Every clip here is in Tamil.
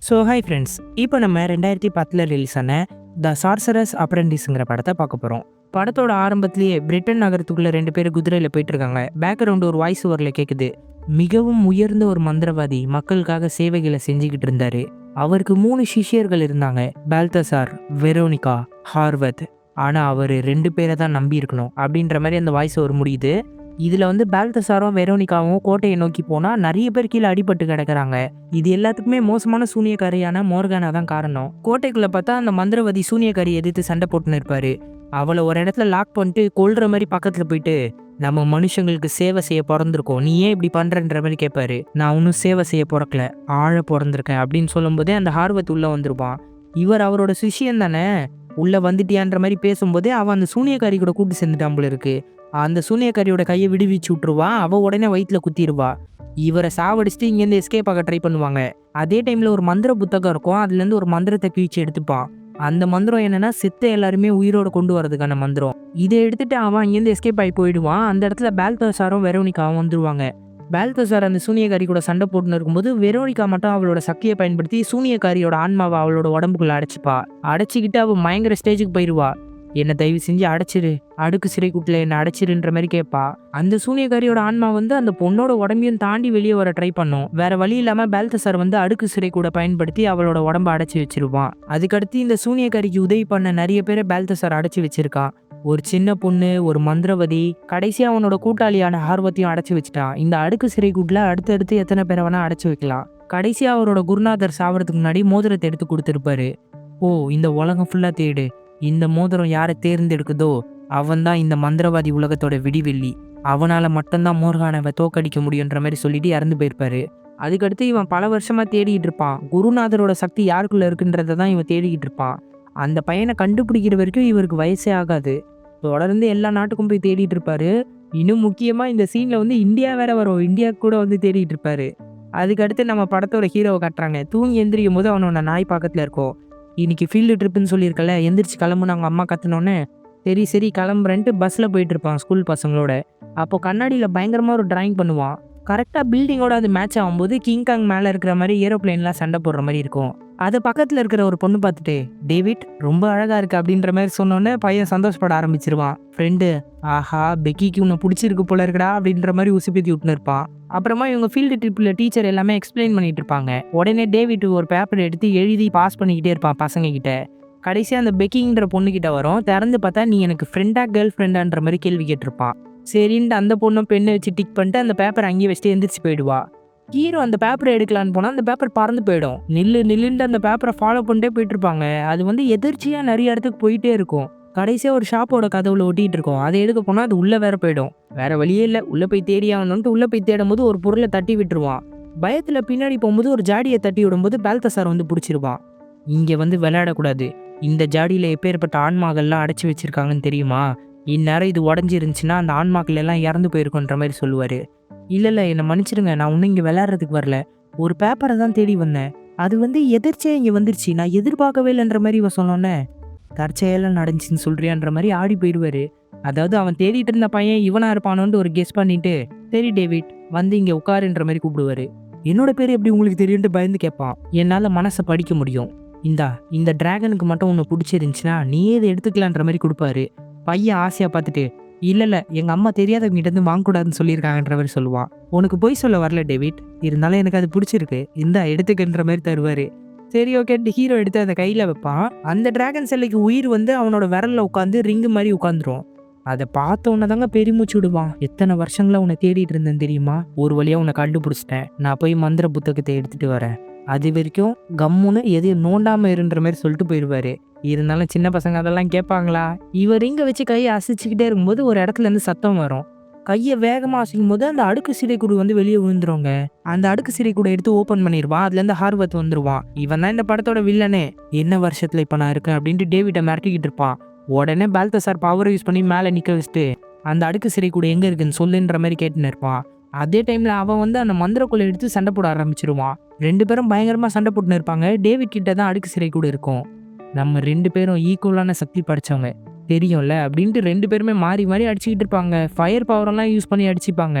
ஹாய் ஃப்ரெண்ட்ஸ், இப்போ நம்ம 2010 ரிலீஸ் ஆன த சார்சரஸ் அப்ரெண்டிஸ்ங்கிற படத்தை பார்க்க போகிறோம். படத்தோட ஆரம்பத்திலேயே பிரிட்டன் நகரத்துக்குள்ள 2 பேர் குதிரையில் போயிட்டு இருக்காங்க. பேக்ரவுண்ட் ஒரு வாய்ஸ் ஓவரில் கேட்குது. மிகவும் உயர்ந்த ஒரு மந்திரவாதி மக்களுக்காக சேவைகளை செஞ்சுக்கிட்டு இருந்தாரு. அவருக்கு 3 சிஷ்யர்கள் இருந்தாங்க, பால்தசார், வெரோனிகா, ஹார்வத். ஆனால் அவர் 2 பேரை தான் நம்பி இருக்கணும் அப்படின்ற மாதிரி அந்த வாய்ஸ் ஓவர் முடியுது. இதில் பால்தசாரும் வெரோனிகாவும் கோட்டையை நோக்கி போனால் நிறைய பேர் கீழே அடிபட்டு கிடக்குறாங்க. இது எல்லாத்துக்குமே மோசமான சூனியக்காரியான மோர்கானா தான் காரணம். கோட்டைக்குள்ளே பார்த்தா அந்த மந்திரவாதி சூனியக்காரி எதிர்த்து சண்டை போட்டுன்னு இருப்பாரு. அவளை ஒரு இடத்துல லாக் பண்ணிட்டு கொல்ற மாதிரி பக்கத்தில் போயிட்டு, நம்ம மனுஷங்களுக்கு சேவை செய்ய பிறந்திருக்கோம், நீ ஏன் இப்படி பண்ணுறன்ற மாதிரி கேட்பாரு. நான் ஒன்றும் சேவை செய்ய பிறக்கல, ஆழ பிறந்திருக்கேன் அப்படின்னு சொல்லும்போதே அந்த ஹார்வத் உள்ளே வந்துருப்பான். இவர் அவரோட சிஷியன் தானே, உள்ளே வந்துட்டியான்ற மாதிரி பேசும்போதே அவன் அந்த சூனியக்காரி கூட கூட்டு சேர்ந்துட்டான் போல இருக்கு. அந்த சூனியக்காரியோட கையை விடுவிச்சு விட்டுருவா. அவள் உடனே வயிற்றுல குத்திடுவா. இவரை சாவடிச்சுட்டு இங்கேருந்து எஸ்கேப் ஆக ட்ரை பண்ணுவாங்க. அதே டைமில் ஒரு மந்திர புத்தகம் இருக்கும், அதுலேருந்து ஒரு மந்திரத்தை கிழிச்சு எடுத்துப்பான். அந்த மந்திரம் என்னன்னா, செத்த எல்லாருமே உயிரோட கொண்டு வரதுக்கான மந்திரம். இதை எடுத்துட்டு அவன் இங்கேருந்து எஸ்கேப் ஆகி போயிடுவான். அந்த இடத்துல பால்தசாரும் வெரோனிகாவும் வந்துருவாங்க. பால்தசார் அந்த சூனியக்காரி கூட சண்டை போட்டுன்னு இருக்கும்போது வெரோனிகா மட்டும் அவளோட சக்தியை பயன்படுத்தி சூனியக்காரியோட ஆன்மாவை அவளோட உடம்புக்குள்ள அடைச்சிக்கிட்டு அவள் பயங்கர ஸ்டேஜுக்கு போயிடுவா. என்னை தயவு செஞ்சு அடைச்சிரு, அடுக்கு சிறை கூட்டில் என்னை அடைச்சிருன்ற மாதிரி கேட்பா. அந்த சூனியக்காரியோட ஆன்மா அந்த பொண்ணோட உடம்பையும் தாண்டி வெளியே வர ட்ரை பண்ணும். வேற வழி இல்லாமல் பால்தசார் அடுக்கு சிறை கூட பயன்படுத்தி அவளோட உடம்ப அடைச்சி வச்சிருவான். அதுக்கடுத்து இந்த சூனியக்காரிக்கு உதவி பண்ண நிறைய பேரை பால்தசார் அடைச்சி வச்சிருக்கான். ஒரு சின்ன பொண்ணு, ஒரு மந்திரவாதி, கடைசியாக அவனோட கூட்டாளியான ஹார்வத்தையும் அடைச்சி வச்சுட்டான். இந்த அடுக்கு சிறை கூட்டில் அடுத்தடுத்து எத்தனை பேரை வேணா அடைச்சி வைக்கலாம். கடைசியாக அவரோட குருநாதர் சாவறதுக்கு முன்னாடி மோதிரத்தை எடுத்து கொடுத்துருப்பாரு. ஓ, இந்த உலகம் ஃபுல்லாக தேடு, இந்த மோதிரம் யாரை தேர்ந்தெடுக்குதோ அவன் தான் இந்த மந்திரவாதி உலகத்தோட விடிவெள்ளி, அவனால் மட்டும்தான் மோர்கானாவை தோக்கடிக்க முடியுன்ற மாதிரி சொல்லிட்டு இறந்து போயிருப்பாரு. அதுக்கடுத்து இவன் பல வருஷமாக தேடிக்கிட்டு இருப்பான். குருநாதரோட சக்தி யாருக்குள்ளே இருக்குன்றதை தான் இவன் தேடிக்கிட்டு இருப்பான். அந்த பையனை கண்டுபிடிக்கிற வரைக்கும் இவருக்கு வயசே ஆகாது. தொடர்ந்து எல்லா நாட்டுக்கும் போய் தேடிட்டு இருப்பாரு. இன்னும் முக்கியமாக இந்த சீனில் இந்தியா வேற வரும், இந்தியா கூட தேடிட்டு இருப்பாரு. அதுக்கடுத்து நம்ம படத்தோட ஹீரோவை காட்டுறாங்க. தூங்கி எந்திரிக்கும் போது அவனோட நாய் பக்கத்தில் இருக்கும். இன்னைக்கு ஃபீல்டு ட்ரிப்புன்னு சொல்லியிருக்கல, எந்திரிச்சு கிளம்புன்னு அவங்க அம்மா கற்றுனோன்னே சரி கிளம்புறேன்ட்டு பஸ்ஸில் போயிட்டு இருப்பான் ஸ்கூல் பசங்களோட. அப்போ கண்ணாடியில் பயங்கரமாக ஒரு டிராயிங் பண்ணுவான். கரெக்டாக பில்டிங்கோட அது மேட்ச் ஆகும்போது கிங்காங் மேலே இருக்கிற மாதிரி ஏரோப்ளைன்லாம் சண்டை போடுற மாதிரி இருக்கும். அதை பக்கத்தில் இருக்கிற ஒரு பொண்ணு பார்த்துட்டு, டேவிட் ரொம்ப அழகாக இருக்கு அப்படின்ற மாதிரி சொன்னோன்னே பையன் சந்தோஷப்பட ஆரம்பிச்சிருவான். ஃப்ரெண்டு, ஆஹா பெக்கிக்கு உன்னை பிடிச்சிருக்கு போல இருக்கடா அப்படின்ற மாதிரி உசுப்பேத்தி விட்டுன்னு இருப்பான். அப்புறமா இவங்க ஃபீல்டு ட்ரிப்பில் டீச்சர் எல்லாமே எக்ஸ்பிளைன் பண்ணிட்டு இருப்பாங்க. உடனே டேவிட் ஒரு பேப்பர் எடுத்து எழுதி பாஸ் பண்ணிக்கிட்டே இருப்பான் பசங்க கிட்ட. கடைசியாக அந்த பெக்கிங்கிற பொண்ணுக்கிட்ட வரும். திறந்து பார்த்தா, நீ எனக்கு ஃப்ரெண்டா கேர்ள் ஃப்ரெண்டான்ற மாதிரி கேள்வி கேட்டிருப்பான். சரின்ட்டு அந்த பொண்ணும் பெண்ணை வச்சு டிக் பண்ணிட்டு அந்த பேப்பர் அங்கேயே வச்சுட்டு எந்திரிச்சு போயிடுவா. ஹீரோ அந்த பேப்பரை எடுக்கலான்னு போனால் அந்த பேப்பர் பறந்து போயிடும். நில்லுன்ட்டு அந்த பேப்பரை ஃபாலோ பண்ணிட்டே போயிட்டு இருப்பாங்க. அது எதிர்ச்சியாக நிறைய இடத்துக்கு போயிட்டே இருக்கும். கடைசியாக ஒரு ஷாப்போட கதவுல ஒட்டிகிட்டு இருக்கும். அதை எடுக்க போனால் அது உள்ளே வேற போயிடும். வேற வழியே இல்லை, உள்ளே போய் தேடியாகணுன்ட்டு உள்ளே போய் தேடும் போது ஒரு பொருளை தட்டி விட்டுருவான். பயத்தில் பின்னாடி போகும்போது ஒரு ஜாடியை தட்டி விடும்போது பால்தசார் பிடிச்சிருவான். இங்கே விளையாடக்கூடாது, இந்த ஜாடியில் எப்பேற்பட்ட ஆன்மாக்கள்லாம் அடைச்சி வச்சிருக்காங்கன்னு தெரியுமா, இந்நேரம் இது உடஞ்சிருந்துச்சுன்னா அந்த ஆன்மாக்கள் எல்லாம் இறந்து போயிருக்குன்ற மாதிரி சொல்லுவார். இல்லை என்னை மன்னிச்சிடுங்க, நான் ஒன்றும் இங்கே விளையாடுறதுக்கு வரல, ஒரு பேப்பரை தான் தேடி வந்தேன், அது எதிர்ச்சியாக இங்கே வந்துருச்சு, நான் எதிர்பார்க்கவே இல்லைன்ற மாதிரி இவன் சொன்னோன்னே, தற்செயலாம் நடந்துச்சின்னு சொல்கிறியான்ற மாதிரி ஆடி போயிடுவார். அதாவது அவன் தேடிட்டு இருந்த பையன் இவனாக இருப்பானோன்ட்டு ஒரு கெஸ் பண்ணிட்டு, சரி டேவிட் இங்கே உட்காருன்ற மாதிரி கூப்பிடுவார். என்னோட பேர் எப்படி உங்களுக்கு தெரியும்ட்டு பயந்து கேட்பான். என்னால் மனசை படிக்க முடியும், இந்த டிராகனுக்கு மட்டும் உன்னை பிடிச்சிருந்துச்சுன்னா நீயே இதை எடுத்துக்கலான்ற மாதிரி கொடுப்பாரு. பையன் ஆசையாக பார்த்துட்டு, இல்லை எங்கள் அம்மா தெரியாதவங்கிட்ட வாங்கக்கூடாதுன்னு சொல்லியிருக்காங்கன்ற மாதிரி சொல்லுவான். உனக்கு போய் சொல்ல வரல டேவிட், இருந்தாலும் எனக்கு அது பிடிச்சிருக்கு, எடுத்துக்கன்ற மாதிரி தருவார். சரி ஓகேன்ட்டு ஹீரோ எடுத்து அதை கையில் வைப்பான். அந்த டிராகன் சிலைக்கு உயிர் அவனோட விரலில் உட்காந்து ரிங்கு மாதிரி உட்காந்துரும். அதை பார்த்தோன்னே தாங்க பெருமூச்சு விடுவான். எத்தனை வருஷங்களா உன்னை தேடிட்டு இருந்தேன் தெரியுமா, ஒரு வழியாக உன்னை கண்டுபிடிச்சிட்டேன், நான் போய் மந்திர புத்தகத்தை எடுத்துகிட்டு வரேன், அது வரைக்கும் கம்முன்னு எதையும் நோண்டாமல் இருன்ற மாதிரி சொல்லிட்டு போயிடுவார். இருந்தாலும் சின்ன பசங்க அதெல்லாம் கேட்பாங்களா? இவர் இங்கே வச்சு கையை அசைச்சிக்கிட்டே இருக்கும்போது ஒரு இடத்துலேருந்து சத்தம் வரும். கையை வேகமாக அசைக்கும் போது அந்த அடுக்கு சிறை கூடு வெளியே விழுந்துருவாங்க. அந்த அடுக்கு சிறை கூட எடுத்து ஓப்பன் பண்ணிடுவான். அதுலேருந்து ஹார்வத் வந்துடுவான். இவன் தான் இந்த படத்தோட வில்லனே. என்ன வருஷத்தில் இப்போ நான் இருக்கேன் அப்படின்ட்டு டேவிட்டை மிரட்டிக்கிட்டு இருப்பான். உடனே பால்தசார் பவரை யூஸ் பண்ணி மேலே நிற்க வச்சுட்டு, அந்த அடுக்கு சிறை கூட எங்கே இருக்குன்னு சொல்லுன்ற மாதிரி கேட்டுன்னு இருப்பான். அதே டைமில் அவன் அந்த மந்திரக்குள்ளே எடுத்து சண்டை போட ஆரம்பிச்சிருவான். 2 பேரும் பயங்கரமாக சண்டை போட்டுன்னு இருப்பாங்க. டேவிட் கிட்ட தான் அடுக்கு சிறை கூட இருக்கும். நம்ம 2 பேரும் ஈக்குவலான சக்தி படித்தவங்க தெரியும்ல அப்படின்ட்டு 2 பேருமே மாறி மாறி அடிச்சுக்கிட்டு இருப்பாங்க. ஃபயர் பவரெல்லாம் யூஸ் பண்ணி அடிச்சுப்பாங்க.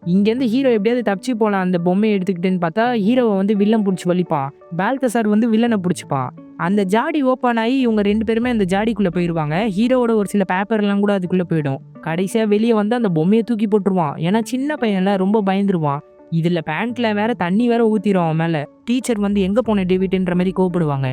இங்கேருந்து ஹீரோ எப்படியாவது தப்பிச்சு போலாம் அந்த பொம்மையை எடுத்துக்கிட்டேன்னு பார்த்தா ஹீரோவை வந்து வில்லன் பிடிச்சி வலிப்பான். பால்தசார் வந்து வில்லனை பிடிச்சிப்பான். அந்த ஜாடி ஓப்பன் ஆகி இவங்க 2 பேருமே அந்த ஜாடிக்குள்ள போயிருவாங்க. ஹீரோவோட ஒரு சில பேப்பர்லாம் கூட அதுக்குள்ள போயிடும். கடைசியா வெளியே வந்து அந்த பொம்மையை தூக்கி போட்டுருவான். ஏன்னா சின்ன பையன்ல ரொம்ப பயந்துருவான். இதுல பேண்ட்ல வேற தண்ணி வேற ஊத்திரும் அவன் மேல. டீச்சர் வந்து எங்க போன டேவிட்ன்ற மாதிரி கோவப்படுவாங்க.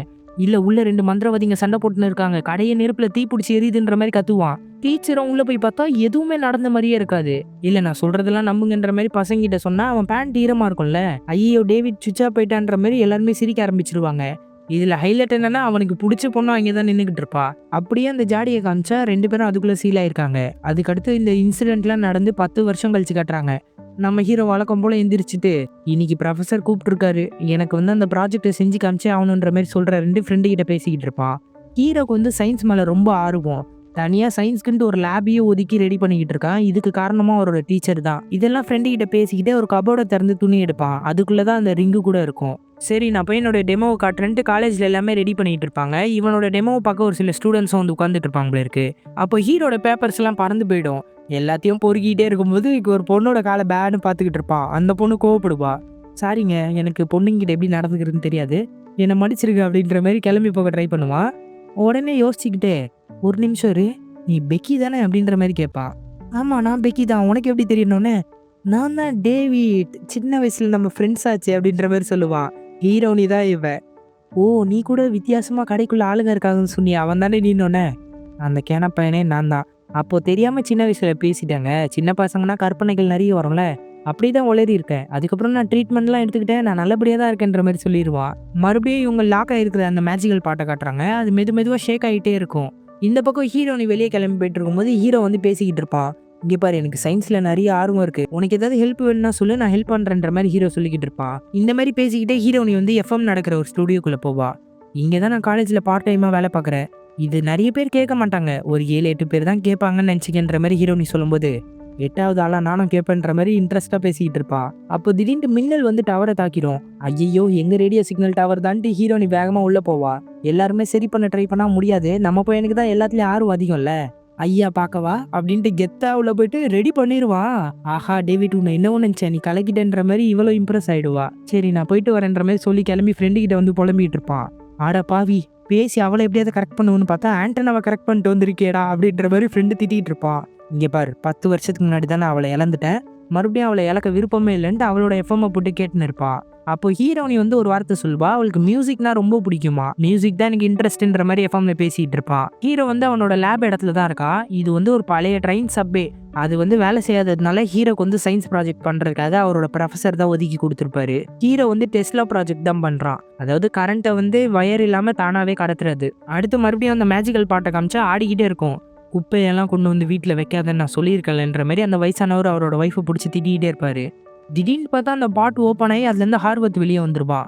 இல்ல உள்ள 2 மந்திரவாதிங்க சண்டை போட்டுன்னு இருக்காங்க. கடைய நெருப்புல தீ பிடிச்சி எரியுதுன்ற மாதிரி கத்துவான். டீச்சரும் உள்ள போய் பார்த்தா எதுவுமே நடந்த மாதிரியே இருக்காது. இல்ல நான் சொல்றதெல்லாம் நம்புங்கன்ற மாதிரி பசங்க கிட்ட சொன்னா அவன் பேண்ட் ஈரமா இருக்கும்ல. ஐயோ டேவிட் சுவிட்சா போயிட்டான்ற மாதிரி எல்லாருமே சிரிக்க ஆரம்பிச்சிருவாங்க. இதுல ஹைலைட் என்னன்னா அவனுக்கு பிடிச்ச பொண்ணு அங்கேதான் நின்னுகிட்டு இருப்பா. அப்படியே அந்த ஜாடியை காமிச்சா 2 பேரும் அதுக்குள்ள சீல் ஆயிருக்காங்க. அதுக்கடுத்து இந்த இன்சிடென்ட்லாம் நடந்து 10 வருஷம் கழிச்சு காட்டுறாங்க. நம்ம ஹீரோ வழக்கம் போல எந்திரிச்சிட்டு இன்னைக்கு ப்ரொஃபசர் கூப்பிட்டுருக்காரு, எனக்கு வந்து அந்த ப்ராஜெக்டை செஞ்சு காமிச்சே ஆகணுன்ற மாதிரி சொல்ற 2 ஃப்ரெண்டு கிட்ட பேசிக்கிட்டு இருப்பான். ஹீரோக்கு வந்து சயின்ஸ் மேல ரொம்ப ஆர்வம். தனியா சயின்ஸ்க்குன்ட்டு ஒரு லேபையே ஒதுக்கி ரெடி பண்ணிக்கிட்டு இருக்கான். இதுக்கு காரணமா அவரோட டீச்சர் தான். இதெல்லாம் ஃப்ரெண்டு கிட்ட பேசிக்கிட்டே ஒரு கபோர்டை திறந்து துணி எடுப்பான். அதுக்குள்ளதான் அந்த ரிங்கு கூட இருக்கும். சரி நான் போய் என்னோட டெமோவை காட்டுறேன்ட்டு காலேஜ்ல எல்லாமே ரெடி பண்ணிட்டு இருப்பாங்க. இவனோட டெமோவை பார்க்க ஒரு சில ஸ்டூடெண்ட்ஸும் வந்து உட்காந்துட்டு இருப்பாங்க போல இருக்கு. அப்போ ஹீரோட பேப்பர்ஸ் எல்லாம் பறந்து போயிடும். எல்லாத்தையும் பொறுக்கிட்டே இருக்கும்போது இங்க ஒரு பொண்ணோட காலை பேடுன்னு பார்த்துக்கிட்டு இருப்பான். அந்த பொண்ணு கோவப்படுவா. சாரிங்க, எனக்கு பொண்ணுங்கிட்ட எப்படி நடந்துக்கிறதுன்னு தெரியாது, என்னை மன்னிச்சிருக்க அப்படின்ற மாதிரி கிளம்பி போக ட்ரை பண்ணுவான். உடனே யோசிச்சுக்கிட்டே ஒரு நிமிஷம் இரு, நீ பெக்கி தானே அப்படின்ற மாதிரி கேட்பான். ஆமா நான் பெக்கி தான், உனக்கு எப்படி தெரியணும்னு. நான் தான் டேவிட், சின்ன வயசுல நம்ம ஃப்ரெண்ட்ஸ் ஆச்சு அப்படின்ற மாதிரி சொல்லுவான். ஹீரோனி தான் இவன். ஓ நீ கூட வித்தியாசமா கடைக்குள்ள ஆளுங்க இருக்காங்கன்னு சொன்னியா, அவன் தானே நீனோன்னே. அந்த கேன பையனே நான் தான். அப்போ தெரியாம சின்ன வயசுல பேசிட்டாங்க. சின்ன பசங்கன்னா கற்பனைகள் நிறைய வரும்ல, அப்படிதான் உளறி இருக்கேன். அதுக்கப்புறம் நான் ட்ரீட்மெண்ட்லாம் எடுத்துக்கிட்டேன், நான் நல்லபடியாக தான் இருக்கேன்ற மாதிரி சொல்லிடுவான். மறுபடியும் இவங்க லாக் ஆகிருக்கிற அந்த மேஜிக்கல் பாட்டை காட்டுறாங்க. அது மெதுவாக ஷேக் ஆகிட்டே இருக்கும். இந்த பக்கம் ஹீரோனி வெளியே கிளம்பி போயிட்டு இருக்கும்போது ஹீரோ வந்து பேசிக்கிட்டு இருப்பான். இங்கே பாரு, எனக்கு சயின்ஸில் நிறைய ஆர்வம் இருக்கு, உனக்கு ஏதாவது ஹெல்ப் வேணும்னா சொல்லு, நான் ஹெல்ப் பண்ணுறேன்ற மாதிரி ஹீரோ சொல்லிக்கிட்டு இருப்பான். இந்த மாதிரி பேசிக்கிட்டே ஹீரோனி வந்து எஃப்எம் நடக்கிற ஒரு ஸ்டுடியோக்குள்ளே போவா. இங்கே தான் நான் காலேஜில் பார்ட் டைமாக வேலை பார்க்குறேன், இது நிறைய பேர் கேட்க மாட்டாங்க, ஒரு 7-8 பேர் தான் கேட்பாங்கன்னு நினச்சிக்கின்ற மாதிரி ஹீரோனி சொல்லும்போது 8வது ஆளா நானும் கேட்பேன்ற மாதிரி இன்ட்ரெஸ்ட்டாக பேசிக்கிட்டு இருப்பா. அப்போ திடீர்னு மின்னல் வந்து டவரை தாக்கிடும். ஐயோ எங்க ரேடியோ சிக்னல் டவர் தான்ட்டு ஹீரோனி வேகமாக உள்ளே போவா. எல்லாருமே சரி பண்ண ட்ரை பண்ணால் முடியாது, நம்ம பையனுக்கு தான் எல்லாத்துலேயும் ஆர்வம் அதிகம்ல. ஐயா பார்க்கவா அப்படின்ட்டு கெத்தா உள்ள போயிட்டு ரெடி பண்ணிடுவா. ஆஹா டேவிட், உன்னை என்னவோ நினச்சேன், நீ கலக்கிட்டேன்ற மாதிரி இவ்வளோ இம்ப்ரெஸ் ஆயிடுவா. சரி நான் போயிட்டு வரேன்ற மாதிரி சொல்லி கிளம்பி ஃப்ரெண்டு கிட்ட வந்து புலம்பிட்டு இருப்பான். ஆடா பாவி, பேசி அவளை எப்படியாவது கரெக்ட் பண்ணுவோன்னு பார்த்தா ஆண்டனாவை கரெக்ட் பண்ணிட்டு வந்திருக்கேடா அப்படின்ற மாதிரி ஃப்ரெண்டு திட்டிகிட்டு இருப்பான். இங்கே பாரு, 10 வருஷத்துக்கு முன்னாடி தான் நான் அவளை இழந்துட்டேன், மறுபடியும் அவளை இழக்க விருப்பமே இல்லைன்ட்டு அவளோட எஃப்எம்ஐ போட்டு கேட்டுன்னு இருப்பான். அப்போ ஹீரோனி வந்து ஒரு வார்த்தை சொல்வா, அவளுக்கு மியூசிக்னா ரொம்ப பிடிக்குமா, மியூசிக் தான் எனக்கு இன்ட்ரெஸ்ட்ன்ற மாதிரி எஃப்எம்ல பேசிட்டு இருப்பான். ஹீரோ வந்து அவனோட லேப் இடத்துல தான் இருக்கா. இது வந்து ஒரு பழைய ட்ரெயின் சப்பே, அது வந்து வேலை செய்யாததுனால ஹீரோக்கு வந்து சயின்ஸ் ப்ராஜெக்ட் பண்றதுக்காக அவரோட ப்ரொஃபசர் தான் ஒதுக்கி கொடுத்துருப்பாரு. ஹீரோ வந்து டெஸ்லா ப்ராஜெக்ட் தான் பண்றான், அதாவது கரண்ட்டை வந்து வயர் இல்லாம தானாவே கடத்துறது. அடுத்து மறுபடியும் அந்த மேஜிக்கல் பாட்டை காமிச்சா ஆடிக்கிட்டே இருக்கும். குப்பையெல்லாம் கொண்டு வந்து வீட்டில் வைக்காதன்னு நான் சொல்லியிருக்கேன்ன்ற மாதிரி அந்த வயசானவர் அவரோட ஒய்ஃபை பிடிச்சி திட்டிகிட்டே இருப்பாரு. திடீர்னு பார்த்தா அந்த பாட்டு ஓப்பன் ஆகி அதுலேருந்து ஹார்வத் வெளியே வந்துருவா.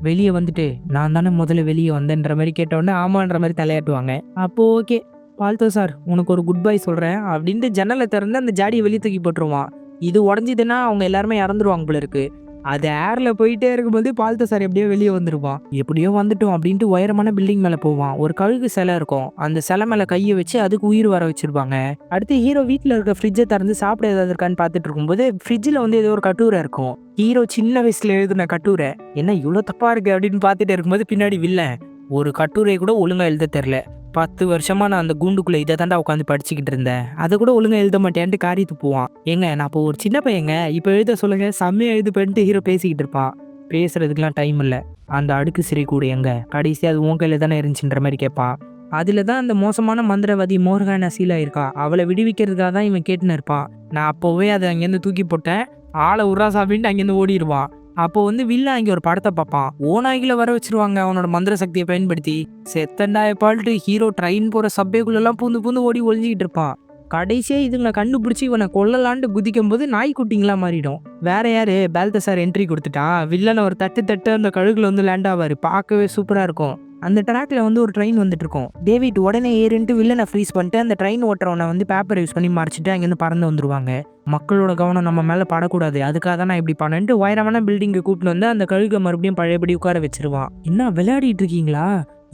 வெளியே வந்துட்டு நான் தானே முதல்ல வெளியே வந்தேன்ற மாதிரி கேட்டோடனே ஆமான்ற மாதிரி தலையாட்டுவாங்க. அப்போ ஓகே பால்தோ சார், உனக்கு ஒரு குட் பை சொல்கிறேன் அப்படின்ட்டு ஜன்னலை திறந்து அந்த ஜாடியை வெளியே தூக்கி போட்டுருவான். இது உடஞ்சிதுன்னா அவங்க எல்லாருமே இறந்துருவாங்க போல இருக்கு. அது ஏர்ல போயிட்டே இருக்கும்போது பால்தோ சார் எப்படியோ வெளியே வந்துருவான். எப்படியோ வந்துட்டோம் அப்படின்ட்டு உயரமான பில்டிங் மேலே போவான். ஒரு கழுகு சிலை இருக்கும், அந்த சிலை மேலே கையை வச்சு அதுக்கு உயிர் வர வச்சிருப்பாங்க. அடுத்து ஹீரோ வீட்டில் இருக்க ஃப்ரிட்ஜை திறந்து சாப்பிட ஏதாவது இருக்கான்னு பார்த்துட்டு இருக்கும்போது ஃப்ரிட்ஜில் வந்து ஏதோ ஒரு கட்டுரை இருக்கும். ஹீரோ சின்ன வயசுல எழுதுன கட்டுரை, என்ன இவ்வளோ தப்பா இருக்கு அப்படின்னு பார்த்துட்டு இருக்கும்போது பின்னாடி வில்லன், ஒரு கட்டுரை கூட ஒழுங்கா எழுத தெரில, 10 வருஷமா நான் அந்த கூண்டுக்குள்ள இதை தாண்டா உட்காந்து படிச்சுக்கிட்டு இருந்தேன், அதை கூட ஒழுங்கா எழுத மாட்டேன்ட்டு காரி துப்புவான். ஏங்க நான் இப்போ ஒரு சின்ன பையங்க, இப்போ எழுத சொல்லுங்க, செம்மையா எழுது பண்ணிட்டு ஹீரோ பேசிக்கிட்டு இருப்பான். பேசுறதுக்குலாம் டைம் இல்லை, அந்த அடுக்கு சிறை கூட எங்க, கடைசி அது உன் கையில தானே இருந்துச்சுன்ற மாதிரி கேட்பான். அதில் தான் அந்த மோசமான மந்திரவாதி மோர்கானா சீலா இருக்கா, அவளை விடுவிக்கிறதுக்காக தான் இவன் கேட்டுன்னு இருப்பான். நான் அப்போவே அதை அங்கேருந்து தூக்கி போட்டேன், ஆளை உர்ரா சாப்பிட்டு அங்கேருந்து ஓடிடுவான். அப்போ வந்து வில்லன் அங்கே ஒரு படத்தை பார்ப்பான். ஓநாய்களை வர வச்சிருவாங்க அவனோட மந்திர சக்தியை பயன்படுத்தி. செத்தண்டாய பால்ட்டு ஹீரோ ட்ரெயின் போகிற சப்பேக்குள்ளெல்லாம் பூந்து ஓடி ஒளிஞ்சிக்கிட்டு இருப்பான். கடைசியாக இதுங்களை கண்டுபிடிச்சி இவனை கொல்லலான்ட்டு குதிக்கும் போது நாய்க்குட்டிங்களாம் மாறிடும். வேற யாரு, பால்தசார் என்ட்ரி கொடுத்துட்டான். வில்லனை ஒரு தட்டு அந்த கழுகுல வந்து லேண்ட் ஆவார். பார்க்கவே சூப்பராக இருக்கும். அந்த ட்ராக்ல வந்து ஒரு ட்ரெயின் வந்துட்டு இருக்கும். டேவிட் உடனே ஏறின்ட்டு வில்லனை ஃப்ரீஸ் பண்ணிட்டு அந்த ட்ரெயின் ஓட்டுறவனை வந்து பேப்பர் யூஸ் பண்ணி மறைச்சிட்டு அங்கேருந்து பறந்து வந்துருவாங்க. மக்களோட கவனம் நம்ம மேலே படக்கூடாது, அதுக்காக தான் நான் இப்படி பண்ணேன்ட்டு உயரமான பில்டிங்கை கூப்பிட்டு வந்து அந்த கழுகை மறுபடியும் பழையபடி உட்கார வச்சிருவான். என்ன விளையாடிட்டு இருக்கீங்களா,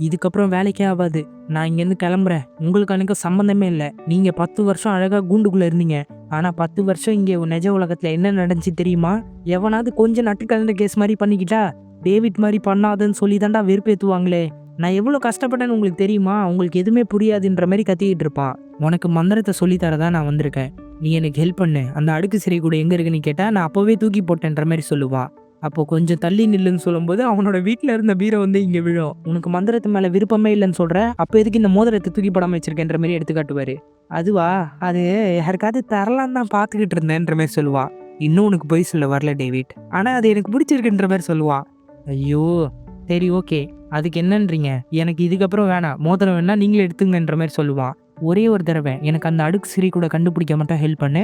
இதுக்கப்புறம் வேலைக்கே ஆகாது. நான் இங்கேருந்து கிளம்புறேன். உங்களுக்கு எனக்கு சம்மந்தமே இல்லை. நீங்கள் 10 வருஷம் அழகாக கூண்டுக்குள்ளே இருந்தீங்க. ஆனால் 10 வருஷம் இங்கே நிஜ உலகத்தில் என்ன நடந்துச்சு தெரியுமா? எவனாவது கொஞ்சம் நட்டு கலந்த கேஸ் மாதிரி பண்ணிக்கிட்டா டேவிட் மாதிரி பண்ணாதுன்னு சொல்லி தாண்டா வெறுப்பேற்றுவாங்களே. நான் எவ்வளோ கஷ்டப்பட்டேன்னு உங்களுக்கு தெரியுமா? உங்களுக்கு எதுவுமே புரியாதுன்ற மாதிரி கத்திக்கிட்டு இருப்பான். உனக்கு மந்திரத்தை சொல்லித்தரதான் நான் வந்திருக்கேன். நீ எனக்கு ஹெல்ப் பண்ணு. அந்த அடுக்கு சிறை கூட எங்கே இருக்குன்னு கேட்டால் நான் அப்போவே தூக்கி போட்டேன்ற மாதிரி சொல்லுவான். அப்போ கொஞ்சம் தள்ளி நில்லுன்னு சொல்லும்போது அவனோட வீட்டில் இருந்த பீரோ வந்து இங்கே விழும். உனக்கு மந்திரத்து மேலே விருப்பமே இல்லைன்னு சொல்கிற, அப்போ எதுக்கு இந்த மோதிரத்தை தூக்கி போடாமல் வச்சிருக்கேன்ற மாதிரி எடுத்துக்காட்டுவார். அதுவா, அது யாருக்காவது தரலான்னு தான் பார்த்துக்கிட்டு இருந்தேன்ற மாதிரி சொல்லுவான். இன்னும் உனக்கு போய் சொல்ல வரல டேவிட், ஆனால் அது எனக்கு பிடிச்சிருக்குன்ற மாதிரி சொல்லுவான். ஐயோ சரி ஓகே, அதுக்கு என்னன்றீங்க? எனக்கு இதுக்கப்புறம் வேணாம், மோதிரம் வேணா நீங்களே எடுத்துங்கன்ற மாதிரி சொல்லுவான். ஒரே ஒரு தடவை எனக்கு அந்த அடுக்கு சிறை கூட கண்டுபிடிக்க மட்டும் ஹெல்ப் பண்ணு.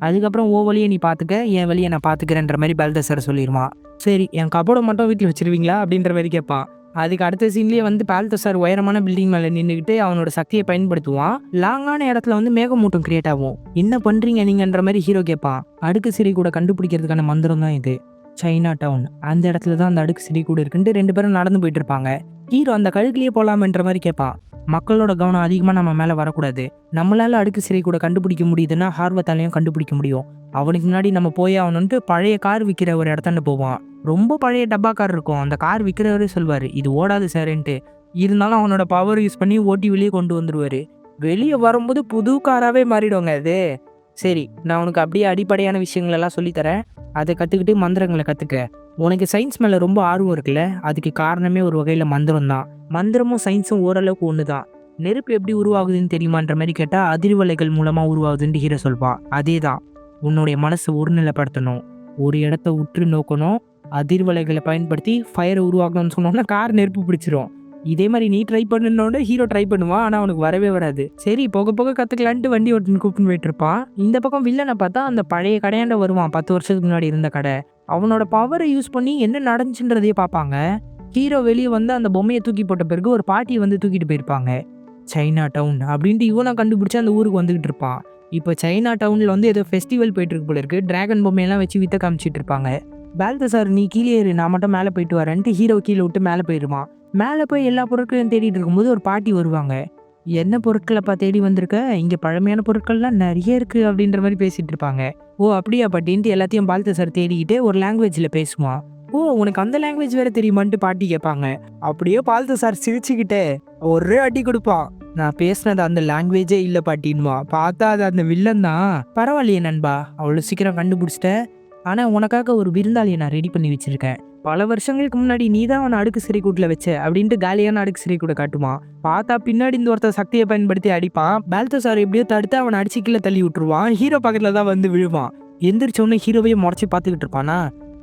அதுக்கப்புறம் ஓ வழியை நீ பார்த்துக்க, என் வழியை நான் பார்த்துக்கிறேன்ற மாதிரி பால்தசார் சொல்லிடுவான். சரி, என் கபோர்டை மட்டும் வீட்டில் வச்சிருவீங்களா அப்படின்ற மாதிரி கேட்பான். அதுக்கு அடுத்த சீன்லேயே வந்து பால்தசார் உயரமான பில்டிங் மேலே நின்றுக்கிட்டு அவனோட சக்தியை பயன்படுத்துவான். லாங்கான இடத்துல வந்து மேகமூட்டம் கிரியேட் ஆகும். என்ன பண்ணுறீங்க நீங்கன்ற மாதிரி ஹீரோ கேட்பான். அடுக்கு சிறை கூட கண்டுபிடிக்கிறதுக்கான மந்திரம் தான் இது. சைனா டவுன் அந்த இடத்துல தான் அந்த அடுக்கு சிறை கூட இருக்குன்ட்டு 2 பேரும் நடந்து போயிட்டு இருப்பாங்க. ஹீரோ அந்த கழுகுலேயே போகலாமன்ற மாதிரி கேட்பான். மக்களோட கவனம் அதிகமாக நம்ம மேலே வரக்கூடாது. நம்மளால அடுக்கு சிறை கூட கண்டுபிடிக்க முடியுதுன்னா ஹார்வத்தாலையும் கண்டுபிடிக்க முடியும். அவனுக்கு முன்னாடி நம்ம போய் அவனுன்ட்டு பழைய கார் விற்கிற ஒரு இடத்தாண்டு போவான். ரொம்ப பழைய டப்பா கார் இருக்கும். அந்த கார் விற்கிறவரே சொல்வார், இது ஓடாது சார்ன்ட்டு. இருந்தாலும் அவனோட பவர் யூஸ் பண்ணி ஓட்டி வெளியே கொண்டு வந்துடுவார். வெளியே வரும்போது புது காராகவே மாறிடுவாங்க அது. சரி, நான் உனக்கு அப்படியே அடிப்படையான விஷயங்கள் எல்லாம் சொல்லித்தரேன். அதை கற்றுக்கிட்டு மந்திரங்களை கற்றுக்க. உனக்கு சயின்ஸ் மேலே ரொம்ப ஆர்வம் இருக்குல்ல, அதுக்கு காரணமே ஒரு வகையில் மந்திரம் தான். மந்திரமும் சயின்ஸும் ஓரளவுக்கு ஒன்று தான். நெருப்பு எப்படி உருவாகுதுன்னு தெரியுமான்ற மாதிரி கேட்டால் அதிர்வலைகள் மூலமாக உருவாகுதுன்னு ஹீரோ சொல்வான். அதே தான், உன்னுடைய மனசை ஒருநிலைப்படுத்தணும், ஒரு இடத்த உற்று நோக்கணும், அதிர்வலைகளை பயன்படுத்தி ஃபயரை உருவாக்கணும்னு சொன்னோன்னா கார் நெருப்பு பிடிச்சிரும். இதே மாதிரி நீ ட்ரை பண்ணணுன்னு ஹீரோ ட்ரை பண்ணுவான். ஆனால் அவனுக்கு வரவே வராது. சரி, போக போக கற்றுக்கலான்ட்டு வண்டி ஓட்டுன்னு கூப்பிட்டு போயிட்டு இருப்பான். இந்த பக்கம் வில்லனை பார்த்தா அந்த பழைய கடையாண்ட வருவான். 10 வருஷத்துக்கு முன்னாடி இருந்த கடை. அவனோட பவரை யூஸ் பண்ணி என்ன நடந்துச்சுன்றதையே பார்ப்பாங்க. ஹீரோ வெளியே வந்து அந்த பொம்மையை தூக்கி போட்ட பிறகு ஒரு பாட்டியை வந்து தூக்கிட்டு போயிருப்பாங்க. சைனா டவுன் அப்படின்ட்டு இவனை கண்டுபிடிச்சி அந்த ஊருக்கு வந்துகிட்டு இருப்பான். இப்போ சைனா டவுனில் வந்து ஏதோ ஃபெஸ்டிவல் போயிட்டு இருக்கு போல இருக்கு. டிராகன் பொம்மையெல்லாம் வச்சு வித்த காமிச்சிட்டு இருப்பாங்க. பால்தசார் நீ கீழே ஏறு, நான் மட்டும் மேலே போயிட்டு வரேன்ட்டு ஹீரோ கீழே விட்டு மேலே போயிடுவான். மேலே போய் எல்லா பொருட்களையும் தேடிட்டு இருக்கும்போது ஒரு பாட்டி வருவாங்க. என்ன பொருட்களைப்பா தேடி வந்திருக்க? இங்கே பழமையான பொருட்கள்லாம் நிறைய இருக்குது அப்படின்ற மாதிரி பேசிகிட்டு இருப்பாங்க. ஓ அப்படியா பாட்டின்ட்டு எல்லாத்தையும் பால்தசார் தேடிக்கிட்டு ஒரு லாங்குவேஜில் பேசுவான். ஓ உனக்கு அந்த லாங்குவேஜ் வேறு தெரியுமான்ட்டு பாட்டி கேட்பாங்க. அப்படியே பால்தசார் சிரிச்சுக்கிட்டே ஒரே அடி கொடுப்பான். நான் பேசினது அந்த லாங்குவேஜே இல்லை பாட்டின்வா. பார்த்தா அது அந்த வில்லன் தான். பரவாயில்லையே நண்பா, அவ்வளோ சீக்கிரம் கண்டுபிடிச்சிட்டேன். ஆனால் உனக்காக ஒரு விருந்தாளியை நான் ரெடி பண்ணி வச்சுருக்கேன். பல வருஷங்களுக்கு முன்னாடி நீ தான் அவனை அடுக்கு சிறை கூட்டில் வச்ச அப்படின்ட்டு காலியான அடுக்கு சிறை கூட காட்டுவான். பார்த்தா பின்னாடி இந்த ஒருத்தர் சக்தியை பயன்படுத்தி அடிப்பான். பால்தசார் எப்படியோ தடுத்து அவனை அடிச்சு கீழே தள்ளி விட்டுருவான். ஹீரோ பக்கத்தில் தான் வந்து விழுவான். எந்திரிச்சோன்னு ஹீரோவையே முறைச்சி பார்த்துக்கிட்டு இருப்பானா.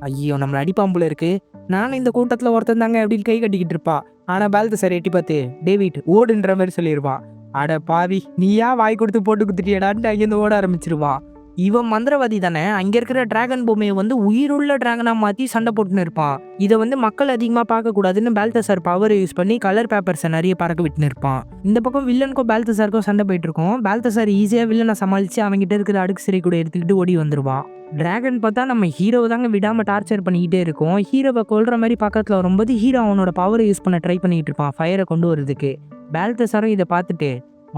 ஐயோ நம்மளை அடிப்பான் போல இருக்கு, நானும் இந்த கூட்டத்தில் ஒருத்தன் தாங்க அப்படின்னு கை கட்டிக்கிட்டு இருப்பா. ஆனால் பால்தசார் எட்டி பார்த்து டேவிட் ஓடுன்ற மாதிரி சொல்லிடுவான். அட பாவி, நீயா வாய் கொடுத்து போட்டு குத்துட்டியடான்ட்டு அங்கேருந்து ஓட ஆரம்பிச்சிருவான். இவன் மந்திரவாதி தானே. அங்கே இருக்கிற டிராகன் பொம்மையை வந்து உயிருள்ள டிராகனாக மாற்றி சண்டை போட்டுன்னு இருப்பான். இதை வந்து மக்கள் அதிகமாக பார்க்கக்கூடாதுன்னு பால்தசார் பவரை யூஸ் பண்ணி கலர் பேப்பர்ஸை நிறைய பறக்க விட்டுன்னு இருப்பான். இந்த பக்கம் வில்லனுக்கும் பால்தசாருக்கும் சண்டை போயிட்டு இருக்கும். பால்தசார் ஈஸியாக வில்லனை சமாளித்து அவங்ககிட்ட இருக்கிற அடுக்கு சிறை கூட எடுத்துக்கிட்டு ஓடி வந்துடுவான். டிராகன் பார்த்தா நம்ம ஹீரோவை தாங்க விடாமல் டார்ச்சர் பண்ணிக்கிட்டே இருக்கும். ஹீரோவை கொல்ற மாதிரி பக்கத்தில் வரும்போது ஹீரோ அவனோட பவரை யூஸ் பண்ண ட்ரை பண்ணிக்கிட்டு இருப்பான் ஃபயரை கொண்டு வரதுக்கு. பால்தசாரும் இதை பார்த்துட்டு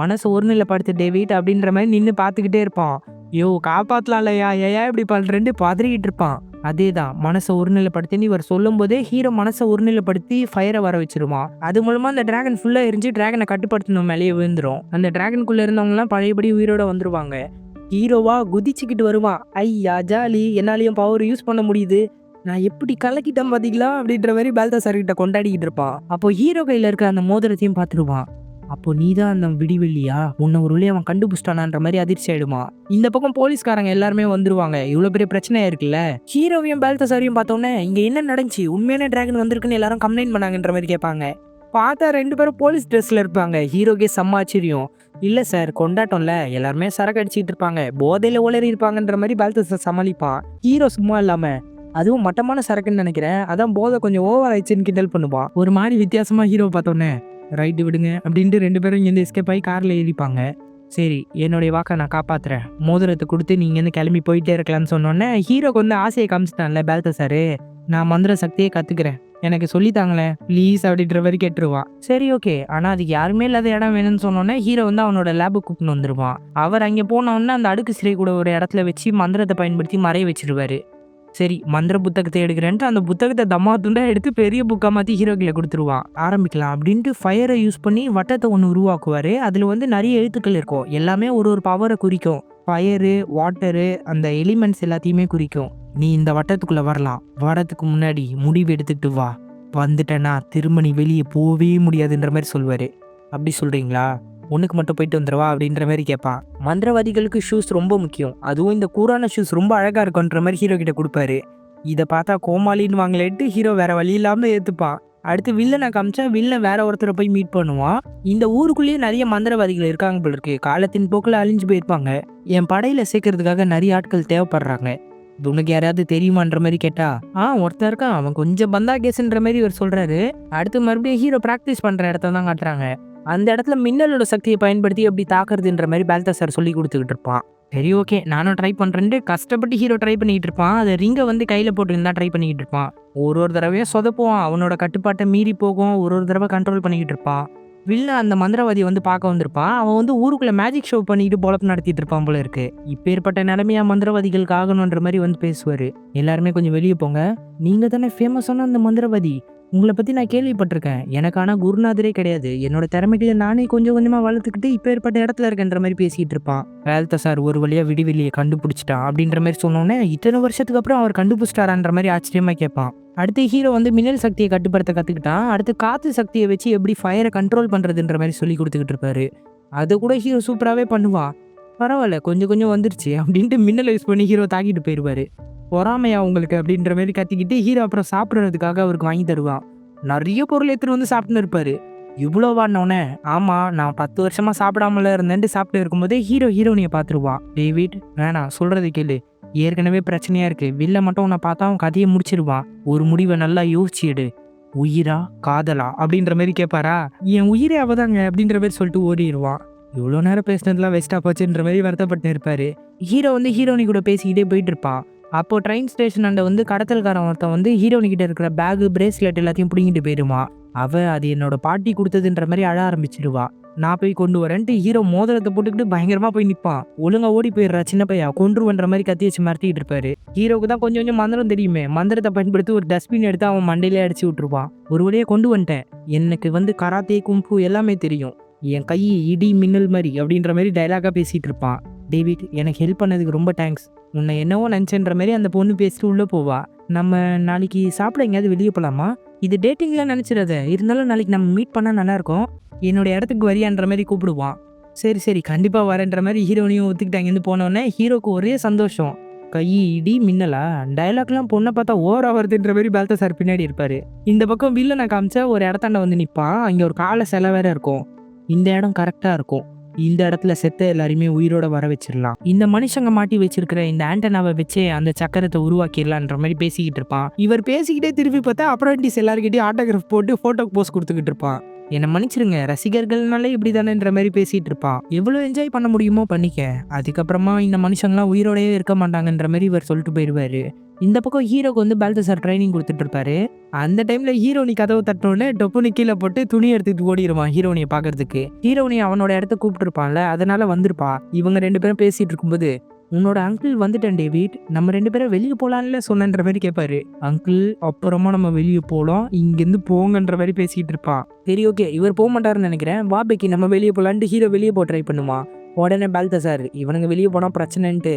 மனசு ஒருநிலைப்படுத்து டேவிட் அப்படின்ற மாதிரி நின்று பார்த்துக்கிட்டே இருப்பான். யோ காப்பாற்றலாம் இல்லையா, ஏயா இப்படி பண்ணுறேன்ட்டு பதறிக்கிட்டு இருப்பான். அதே தான், மனசை ஒருநிலைப்படுத்தின்னு இவர் சொல்லும் போதே ஹீரோ மனசை ஒருநிலைப்படுத்தி ஃபயரை வர வச்சிருவான். அது மூலமாக அந்த டிராகன் ஃபுல்லாக எரிஞ்சு டிராகனை கட்டுப்படுத்தணும் மேலேயே விழுந்துடும். அந்த டிராகனுக்குள்ளே இருந்தவங்கலாம் பழையபடி உயிரோட வந்துருவாங்க. ஹீரோவா குதிச்சுக்கிட்டு வருவான். ஐயா ஜாலி, என்னாலையும் பவர் யூஸ் பண்ண முடியுது, நான் எப்படி கலக்கிட்டேன் பார்த்தீங்களா அப்படின்ற மாதிரி பால்தசார் கிட்ட கொண்டாடிக்கிட்டு இருப்பான். அப்போ ஹீரோ கையில் இருக்க அந்த மோதிரத்தையும் பார்த்துருவான். அப்போ நீ தான் அந்த விடிவெள்ளியா, உன்னை ஒரு வழியை அவன் கண்டுபிடிச்சிட்டானான்ற மாதிரி அதிர்ச்சி ஆயிடுமா. இந்த பக்கம் போலீஸ்காரங்க எல்லாருமே வந்துருவாங்க. இவ்வளோ பெரிய பிரச்சனையா இருக்குல்ல. ஹீரோவையும் பால்தசாரையும் பார்த்தோன்னே இங்கே என்ன நடந்துச்சு, உண்மையான டிராகன் வந்திருக்குன்னு எல்லாரும் கம்ப்ளைண்ட் பண்ணாங்கன்ற மாதிரி கேட்பாங்க. பார்த்தா 2 பேரும் போலீஸ் ட்ரெஸ்ல இருப்பாங்க. ஹீரோக்கே செம்ம ஆச்சரியம். இல்லை சார், கொண்டாட்டம்ல எல்லாருமே சரக்கு அடிச்சிட்டு இருப்பாங்க, போதையில உளறி இருப்பாங்கன்ற மாதிரி பால்தசார் சமாளிப்பான். ஹீரோ சும்மா இல்லாம அதுவும் மட்டமான சரக்குன்னு நினைக்கிறேன், அதான் போதை கொஞ்சம் ஓவர் ஆயிடுச்சுன்னு கிண்டல் பண்ணுவான். ஒரு மாதிரி வித்தியாசமா ஹீரோ பார்த்தோன்னே ரைட்டு விடுங்க அப்படின்ட்டு 2 பேரும் இங்கேருந்து எஸ்கேப் ஆகி காரில் ஏறிப்பாங்க. சரி, என்னுடைய வாக்கை நான் காப்பாற்றுறேன், மோதிரத்தை கொடுத்து நீங்கள் இங்கேருந்து கிளம்பி போயிட்டே இருக்கலாம்னு சொன்னோன்னே ஹீரோக்கு வந்து ஆசையை காமிச்சிட்டான்ல பால்தசார், நான் மந்திர சக்தியை கற்றுக்கிறேன், எனக்கு சொல்லித்தாங்களேன் ப்ளீஸ் அப்படின்ற மாதிரி கேட்டுருவான். சரி ஓகே. ஆனால் அதுக்கு யாருமே இல்லாத இடம் வேணும்னு சொன்னோன்னே ஹீரோ வந்து அவனோட லேபுக்கு கூப்பிட்டு வந்துருவான். அவர் அங்கே போனோடனே அந்த அடுக்கு சிறை கூட ஒரு இடத்துல வச்சு மந்திரத்தை பயன்படுத்தி மறைய வச்சிருவாரு. சரி மந்திர புத்தகத்தை எடுக்கிறேன்ட்டு அந்த புத்தகத்தை தம்மா துண்டா எடுத்து பெரிய புக்கா மாற்றி ஹீரோ கையில் கொடுத்துருவான். ஆரம்பிக்கலாம் அப்படின்ட்டு ஃபயரை யூஸ் பண்ணி வட்டத்தை ஒன்று உருவாக்குவார். அதில் வந்து நிறைய எழுத்துக்கள் இருக்கும். எல்லாமே ஒரு ஒரு பவரை குறிக்கும். ஃபயரு, வாட்டரு, அந்த எலிமெண்ட்ஸ் எல்லாத்தையுமே குறிக்கும். நீ இந்த வட்டத்துக்குள்ளே வரலாம். வரத்துக்கு முன்னாடி முடிவு எடுத்துக்கிட்டு வா. வந்துட்டேன்னா திரும்ப நீ வெளியே போகவே முடியாதுன்ற மாதிரி சொல்லுவார். அப்படி சொல்கிறீங்களா? ஒன்றுக்கு மட்டும் போயிட்டு வந்துடுவா அப்படின்ற மாதிரி கேட்பான். மந்திரவாதிகளுக்கு ஷூஸ் ரொம்ப முக்கியம். அதுவும் இந்த கூரான ஷூஸ் ரொம்ப அழகாக இருக்குன்ற மாதிரி ஹீரோ கிட்ட கொடுப்பாரு. இதை பார்த்தா கோமாளின்னு வாங்கலேட்டு ஹீரோ வேற வழி இல்லாமல் ஏற்றுப்பான். அடுத்து வில்லனை காமிச்சா வில்லன் வேற ஒருத்தரை போய் மீட் பண்ணுவான். இந்த ஊருக்குள்ளேயே நிறைய மந்திரவாதிகள் இருக்காங்க போல இருக்கு. காலத்தின் போக்கில் அழிஞ்சு போயிருப்பாங்க. என் படையில் சேர்க்கறதுக்காக நிறைய ஆட்கள் தேவைப்படுறாங்க. உனக்கு யாராவது தெரியுமான்ற மாதிரி கேட்டா ஒருத்தர் இருக்கான், அவன் கொஞ்சம் பந்தா கேஸ்ன்ற மாதிரி இவர் சொல்றாரு. அடுத்து மறுபடியும் ஹீரோ ப்ராக்டிஸ் பண்ற இடத்த தான் காட்டுறாங்க. அந்த இடத்துல மின்னலோட சக்தியை பயன்படுத்தி எப்படி தாக்குறதுன்ற மாதிரி பால்தாசார் சொல்லி கொடுத்துக்கிட்டு இருப்பான். சரி ஓகே நானும் ட்ரை பண்ணுறேன்ட்டு கஷ்டப்பட்டு ஹீரோ ட்ரை பண்ணிக்கிட்டு இருப்பான். அதை ரிங்கை வந்து கையில் போட்டுருந்தா ட்ரை பண்ணிக்கிட்டு இருப்பான். ஒரு தடவையும் சொதப்புவான். அவனோட கட்டுப்பாட்டை மீறி போகும். ஒரு தடவை கண்ட்ரோல் பண்ணிக்கிட்டு இருப்பான். வில்லன் அந்த மந்திரவாதியை வந்து பார்க்க வந்திருப்பான். அவன் வந்து ஊருக்குள்ளே மேஜிக் ஷோ பண்ணிக்கிட்டு பொழப்பு நடத்திட்டு இருப்பான் போல இருக்கு. இப்பேற்பட்ட நிலைமையா மந்திரவாதிகளுக்கு ஆகணுன்ற மாதிரி வந்து பேசுவார். எல்லாருமே கொஞ்சம் வெளியே போங்க. நீங்கள் தானே ஃபேமஸான அந்த மந்திரவாதி. உங்களை பற்றி நான் கேள்விப்பட்டிருக்கேன். எனக்கு ஆனால் குருநாதரே கிடையாது. என்னோட திறமைகளை நானே கொஞ்சம் கொஞ்சமாக வளர்த்துக்கிட்டு இப்போ ஏற்பட்ட இடத்துல இருக்கன்ற மாதிரி பேசிகிட்டு இருப்பான். பால்தாசார் ஒரு வழியாக விடிவெளியை கண்டுபிடிச்சிட்டான் அப்படின்ற மாதிரி சொன்னோன்னே இத்தனை வருஷத்துக்கு அப்புறம் அவர் கண்டுபிடிச்சிட்டாரான்ற மாதிரி ஆச்சரியமாக கேட்பான். அடுத்து ஹீரோ வந்து மின்னல் சக்தியை கட்டுப்படுத்த கற்றுக்கிட்டான். அடுத்து காற்று சக்தியை வச்சு எப்படி ஃபயரை கண்ட்ரோல் பண்ணுறதுன்ற மாதிரி சொல்லி கொடுத்துக்கிட்டு இருப்பாரு. அதை கூட ஹீரோ சூப்பராகவே பண்ணுவான். பரவாயில்ல கொஞ்சம் கொஞ்சம் வந்துருச்சு அப்படின்ட்டு மின்னல் யூஸ் பண்ணி ஹீரோ தாக்கிட்டு போயிடுவார். பொறாமையா உங்களுக்கு அப்படின்ற மாதிரி கத்திக்கிட்டு ஹீரோ அப்புறம் சாப்பிட்றதுக்காக அவருக்கு வாங்கி தருவான். நிறைய பொருள் எடுத்துகிட்டு வந்து சாப்பிட்டுன்னு இருப்பாரு. இவ்வளோ வாடினோடனே ஆமாம் நான் 10 வருஷமாக சாப்பிடாமல இருந்தேன்ட்டு சாப்பிட்டு இருக்கும்போதே ஹீரோனியை பார்த்துருவான். டேவிட் வேணாம் சொல்கிறது கேளு. ஏற்கனவே பிரச்சனையாக இருக்குது. வில்ல மட்டும் உன்னை பார்த்தா அவன் கதையை முடிச்சிருவான். ஒரு முடிவை நல்லா யோசிச்சிடு. உயிரா காதலா அப்படின்ற மாதிரி கேட்பாரா. என் உயிரே அவதாங்க அப்படின்ற மாதிரி சொல்லிட்டு ஓடிடுவான். இவ்வளோ நேரம் பேசினதுலாம் வேஸ்ட்டாக போச்சுன்ற மாதிரி வருத்தப்பட்டு இருப்பார். ஹீரோ வந்து ஹீரோனி கூட பேசிக்கிட்டே போயிட்டு இருப்பான். அப்போது ட்ரெயின் ஸ்டேஷன் அண்டை வந்து கடத்தல்காரன் ஒருத்தன் வந்து ஹீரோனிக்கிட்ட இருக்கிற பேகு பிரேஸ்லெட் எல்லாத்தையும் பிடிங்கிட்டு போயிடுமா. அது என்னோட பாட்டி கொடுத்ததுன்ற மாதிரி அழ ஆரம்பிச்சிடுவா. நான் போய் கொண்டு வரேன்ட்டு ஹீரோ மோதிரத்தை போட்டுக்கிட்டு பயங்கரமாக போய் நிற்பான். ஒழுங்கா ஓடி போயிடுறா சின்ன பையா கொன்றுவன்ற மாதிரி கத்தி வச்சு மிரட்டிக்கிட்டு இருப்பாரு. ஹீரோக்கு தான் கொஞ்சம் கொஞ்சம் மந்திரம் தெரியுமே. மந்திரத்தை பயன்படுத்தி ஒரு டஸ்ட்பின் எடுத்து அவன் மண்டையிலே அடிச்சு விட்டுருப்பான். ஒரு வழியாக கொண்டு வந்துட்டேன். எனக்கு வந்து கராத்தே கும்பு எல்லாமே தெரியும். என் கை இடி மின்னல் மாதிரி அப்படின்ற மாதிரி டைலாகாக பேசிகிட்டு இருப்பான். டேவிட் எனக்கு ஹெல்ப் பண்ணதுக்கு ரொம்ப தேங்க்ஸ். உன்னை என்னவோ நினச்சேன்ற மாதிரி அந்த பொண்ணு பேசிட்டு உள்ளே போவா. நம்ம நாளைக்கு சாப்பிட எங்கேயாவது வெளியே போகலாமா? இது டேட்டிங்லாம் நினச்சிடாத. இருந்தாலும் நாளைக்கு நம்ம மீட் பண்ணால் நல்லாயிருக்கும். என்னோட இடத்துக்கு வரியான்ற மாதிரி கூப்பிடுவான். சரி கண்டிப்பாக வரேன்ற மாதிரி ஹீரோனையும் ஒத்துக்கிட்டு அங்கேருந்து போனோடனே ஹீரோக்கு ஒரே சந்தோஷம். கை இடி மின்னலா டைலாக்லாம் பொண்ணை பார்த்தா ஓவரா வருதுன்ற மாதிரி பால்தாசார் பின்னாடி இருப்பார். இந்த பக்கம் வில்லனை காமிச்சா ஒரு இடத்தாண்ட வந்து நிற்பான். அங்கே ஒரு காலை சிலை வேற இருக்கும். இந்த இடம் கரெக்டாக இருக்கும். இந்த இடத்துல செத்த எல்லாரையுமே உயிரோட வர வச்சிடலாம். இந்த மனுஷங்க மாட்டி வச்சிருக்கிற இந்த ஆண்டனாவை வச்சே அந்த சக்கரத்தை உருவாக்கிடலான்ற மாதிரி பேசிக்கிட்டு இருப்பான். இவர் பேசிக்கிட்டே திருப்பி பார்த்தா அப்ரண்டிஸ் எல்லாருக்கிட்டையும் ஆட்டோகிராஃப் போட்டு ஃபோட்டோக்கு போஸ்ட் கொடுத்துக்கிட்டு இருப்பான். என்னை மன்னிச்சிருங்க ரசிகர்கள்னாலே இப்படி தானேன்ற மாதிரி பேசிகிட்டு இருப்பான். எவ்வளோ என்ஜாய் பண்ண முடியுமோ பண்ணிக்க. அதுக்கப்புறமா இந்த மனுஷங்களாம் உயிரோடவே இருக்க மாட்டாங்கன்ற மாதிரி இவர் சொல்லிட்டு போயிடுவார். இந்த பக்கம் ஹீரோக்கு வந்து பால்தாசார் ட்ரைனிங் கொடுத்துட்டு இருப்பாரு. அந்த டைம்ல ஹீரோனி கதவை தட்டினோடனே டொப்புனி கீழே போட்டு துணி எடுத்துட்டு ஓடிடுவான் ஹீரோனியை பார்க்கறதுக்கு. ஹீரோனி அவனோட இடத்த கூப்பிட்டு இருப்பான்ல, அதனால வந்திருப்பா. இவங்க 2 பேரும் பேசிட்டு இருக்கும்போது உன்னோட அங்கிள் வந்துட்டேன் டேவிட், நம்ம 2 பேரும் வெளியே போகலான்ல சொன்னன்ற மாதிரி கேட்பாரு. அங்கிள் அப்புறமா நம்ம வெளியே போகலாம், இங்கேருந்து போங்கன்ற மாதிரி பேசிக்கிட்டு இருப்பான். சரி ஓகே இவர் போக மாட்டாருன்னு நினைக்கிறேன். வாபேக்கி நம்ம வெளியே போகலான்ட்டு ஹீரோ வெளியே போக ட்ரை பண்ணுவான். உடனே பால்தாசார் இவனுங்க வெளியே போனால் பிரச்சனைன்ட்டு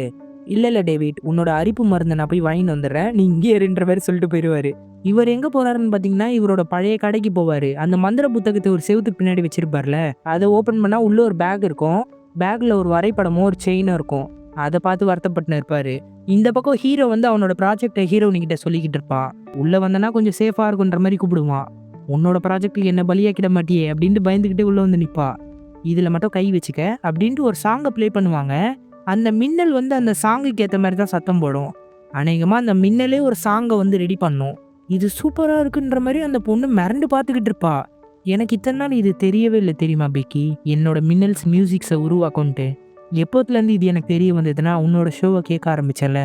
இல்லை டேவிட் உன்னோட அரிப்பு மருந்தை நான் போய் வாங்கிட்டு வந்துடுறேன், நீ இங்கே இருன்ற மாதிரி சொல்லிட்டு போயிடுவார். இவர் எங்கே போகிறாருன்னு பார்த்தீங்கன்னா இவரோட பழைய கடைக்கு போவார். அந்த மந்திர புத்தகத்தை ஒரு செவுத்துக்கு பின்னாடி வச்சிருப்பார்ல, அதை ஓப்பன் பண்ணால் உள்ளே ஒரு பேக் இருக்கும். பேக்கில் ஒரு வரைபடமும் ஒரு செயினும் இருக்கும். அதை பார்த்து வருத்தப்பட்டு இருப்பாரு. இந்த பக்கம் ஹீரோ வந்து அவனோட ப்ராஜெக்டை ஹீரோனிக்கிட்ட சொல்லிக்கிட்டு இருப்பான். உள்ளே வந்தனா கொஞ்சம் சேஃபாக இருக்குன்ற மாதிரி கூப்பிடுவான். உன்னோட ப்ராஜெக்ட்டுக்கு என்ன பலியாக்கிட மாட்டியே அப்படின்ட்டு பயந்துக்கிட்டே உள்ளே வந்து நிற்பா. இதில் மட்டும் கை வச்சுக்க அப்படின்ட்டு ஒரு சாங்கை ப்ளே பண்ணுவாங்க. அந்த மின்னல் வந்து அந்த சாங்குக்கு ஏற்ற மாதிரி தான் சத்தம் போடும். அநேகமாக அந்த மின்னலே ஒரு சாங்கை வந்து ரெடி பண்ணும். இது சூப்பராக இருக்குன்ற மாதிரி அந்த பொண்ணு மிரண்டு பார்த்துக்கிட்டு இருப்பா. எனக்கு இத்தனை நாள் இது தெரியவே இல்லை தெரியுமா பெக்கி, என்னோட மின்னல்ஸ் மியூசிக்ஸை உருவாக்கும்ன்ட்டு. எப்போத்துலேருந்து இது எனக்கு தெரிய வந்ததுன்னா உன்னோட ஷோவை கேட்க ஆரம்பிச்சல.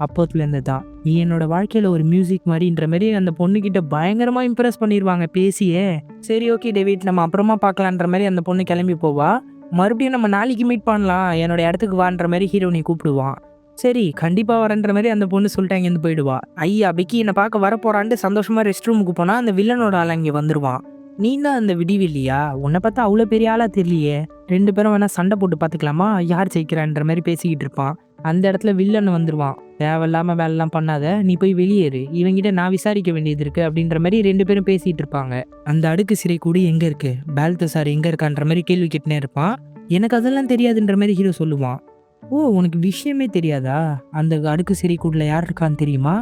அப்போத்துலேருந்து தான் நீ என்னோட வாழ்க்கையில் ஒரு மியூசிக் மாதிரின்ற மாதிரி அந்த பொண்ணுக்கிட்ட பயங்கரமாக இம்ப்ரெஸ் பண்ணிடுவாங்க பேசியே. சரி ஓகே டேவிட், நம்ம அப்புறமா பார்க்கலான்ற மாதிரி அந்த பொண்ணு கிளம்பி போவா. மறுபடியும் நம்ம நாளைக்கு மீட் பண்ணலாம், என்னோட இடத்துக்கு வான்ற மாதிரி ஹீரோனி கூப்பிடுவான். சரி கண்டிப்பாக வரேன்ற மாதிரி அந்த பொண்ணு சொல்லிட்டு அங்கேருந்து போயிடுவா. ஐயா பிக்கி என்னை பார்க்க வரப்போறான்ட்டு சந்தோஷமாக ரெஸ்ட் ரூமுக்கு போனால் அந்த வில்லனோட ஆள் அங்கே வந்துடுவான். நீ தான் அந்த விடிவில்லையா? உன்னை பார்த்தா அவ்வளோ பெரிய ஆளாக தெரியலையே, 2 பேரும் வேணா சண்டை போட்டு பார்த்துக்கலாமா, யார் ஜெயிக்கிறான்ற மாதிரி பேசிக்கிட்டு இருப்பான். அந்த இடத்துல வில்லன் வந்துடுவான். தேவையில்லாமல் வேலைலாம் பண்ணாத, நீ போய் வெளியேறு, இவங்கிட்ட நான் விசாரிக்க வேண்டியது இருக்குது அப்படின்ற மாதிரி 2 பேரும் பேசிகிட்டு இருப்பாங்க. அந்த அடுக்கு சிறை கூடி எங்கே இருக்குது, பால்தசார் எங்கே இருக்கான்ற மாதிரி கேள்வி கேட்டுனே இருப்பான். எனக்கு அதெல்லாம் தெரியாதுன்ற மாதிரி ஹீரோ சொல்லுவான். ஓ, உனக்கு விஷயமே தெரியாதா? அந்த அடுக்கு சிறை கூடில் யார் இருக்கான்னு தெரியுமா?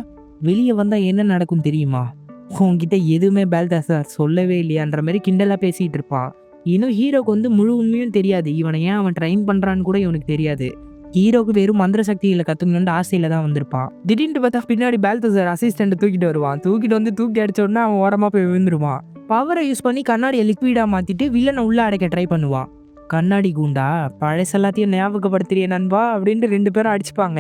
வெளியே வந்தால் என்ன நடக்கும் தெரியுமா? உன்கிட்ட எதுவுமே பால்தாசார் சொல்லவே இல்லையான்ற மாதிரி கிண்டலாக பேசிகிட்டு இருப்பான். இன்னும் ஹீரோக்கு வந்து முழு உண்மையும் தெரியாது. இவனை ஏன் அவன் ட்ரெயின் பண்ணுறான்னு கூட இவனுக்கு தெரியாது. ஹீரோக்கு வெறும் மந்திர சக்திகளை கற்றுக்கணுன்ற ஆசையில் தான் வந்திருப்பான். திடீர்னு பார்த்தா பின்னாடி பால்தாசார் அசிஸ்டண்ட்டை தூக்கிட்டு வருவான். தூக்கிட்டு வந்து தூக்கி அடிச்ச உடனே அவன் ஓரமாக போய் விழுந்துருவான். பவரை யூஸ் பண்ணி கண்ணாடியை லிக்விடாக மாற்றிட்டு வில்லனை உள்ளே அடைக்க ட்ரை பண்ணுவான். கண்ணாடி கூண்டா, பழச எல்லாத்தையும் ஞாபகப்படுத்துறிய நண்பா அப்படின்ட்டு 2 பேரும் அடிச்சுப்பாங்க.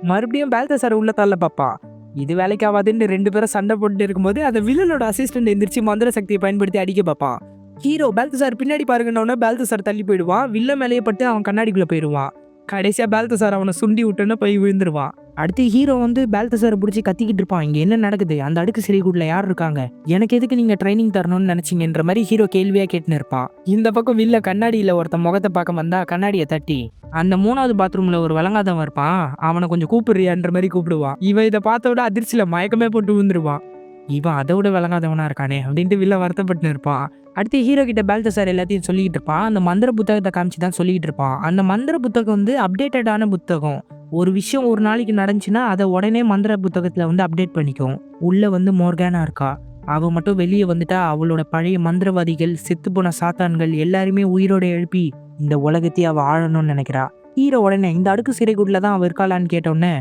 மறுபடியும் பால்தாசார் உள்ள தள்ள பார்ப்பான். இது வேலைக்கு ஆகாதுன்னு 2 பேரும் சண்டை போட்டு இருக்கும்போது அந்த வில்லனோட அசிஸ்டன்ட் எந்திரிச்சு மந்திர சக்தியை பயன்படுத்தி அடிக்க பார்ப்பான். ஹீரோ பால்தாசார் பின்னாடி பாருங்கன்னொன்னே பால்தாசார் தள்ளி போயிடுவான். வில்ல மேலேயே பட்டு அவன் கண்ணாடிக்குள்ளே போயிடுவான். கடைசியாக பால்தாசார் அவனை சுண்டி விட்டுன்னு போய் விழுந்துருவான். அடுத்து ஹீரோ வந்து பால்தாசாரை பிடிச்சி கத்திக்கிட்டு இருப்பான். இங்கே என்ன நடக்குது, அந்த அடுக்கு சிறைக்குள்ள யார் இருக்காங்க, எனக்கு எதுக்கு நீங்கள் ட்ரைனிங் தரணும்னு நினச்சிங்கன்ற மாதிரி ஹீரோ கேள்வியாக கேட்டுன்னு இருப்பான். இந்த பக்கம் வில்ல கண்ணாடியில் ஒருத்தன் முகத்தை பார்க்க வந்தா கண்ணாடியை தட்டி அந்த 3வது பாத்ரூமில் ஒரு விளங்காதவன் இருப்பான், அவனை கொஞ்சம் கூப்பிடுறியான்ற மாதிரி கூப்பிடுவான். இவன் இதை பார்த்த விட அதிர்ச்சியில் மயக்கமே போட்டு விழுந்துருவான். இவன் அதை விட விளங்காதவனா இருக்கானே அப்படின்ட்டு வில்ல வருத்தப்பட்டு இருப்பான். அடுத்து ஹீரோ கிட்ட பால்தாசார் எல்லாத்தையும் சொல்லிக்கிட்டு இருப்பான். அந்த மந்திர புத்தகத்தை காமிச்சு தான் சொல்லிக்கிட்டு இருப்பான். அந்த மந்திர புத்தகம் வந்து அப்டேட்டடான புத்தகம். ஒரு விஷயம் ஒரு நாளைக்கு நடந்துச்சுன்னா அதை உடனே மந்திர புத்தகத்தில் வந்து அப்டேட் பண்ணிக்கும். உள்ளே வந்து மோர்கானா இருக்கா, அவள் மட்டும் வெளியே வந்துட்டா அவளோட பழைய மந்திரவாதிகள், செத்துப்போன சாத்தான்கள் எல்லாருமே உயிரோட எழுப்பி இந்த உலகத்தையே அவள் ஆழணும்னு நினைக்கிறா. ஹீரோ உடனே இந்த அடுக்கு சிறைக்குட்டில் தான் அவள் இருக்காளான்னு கேட்டோன்னே,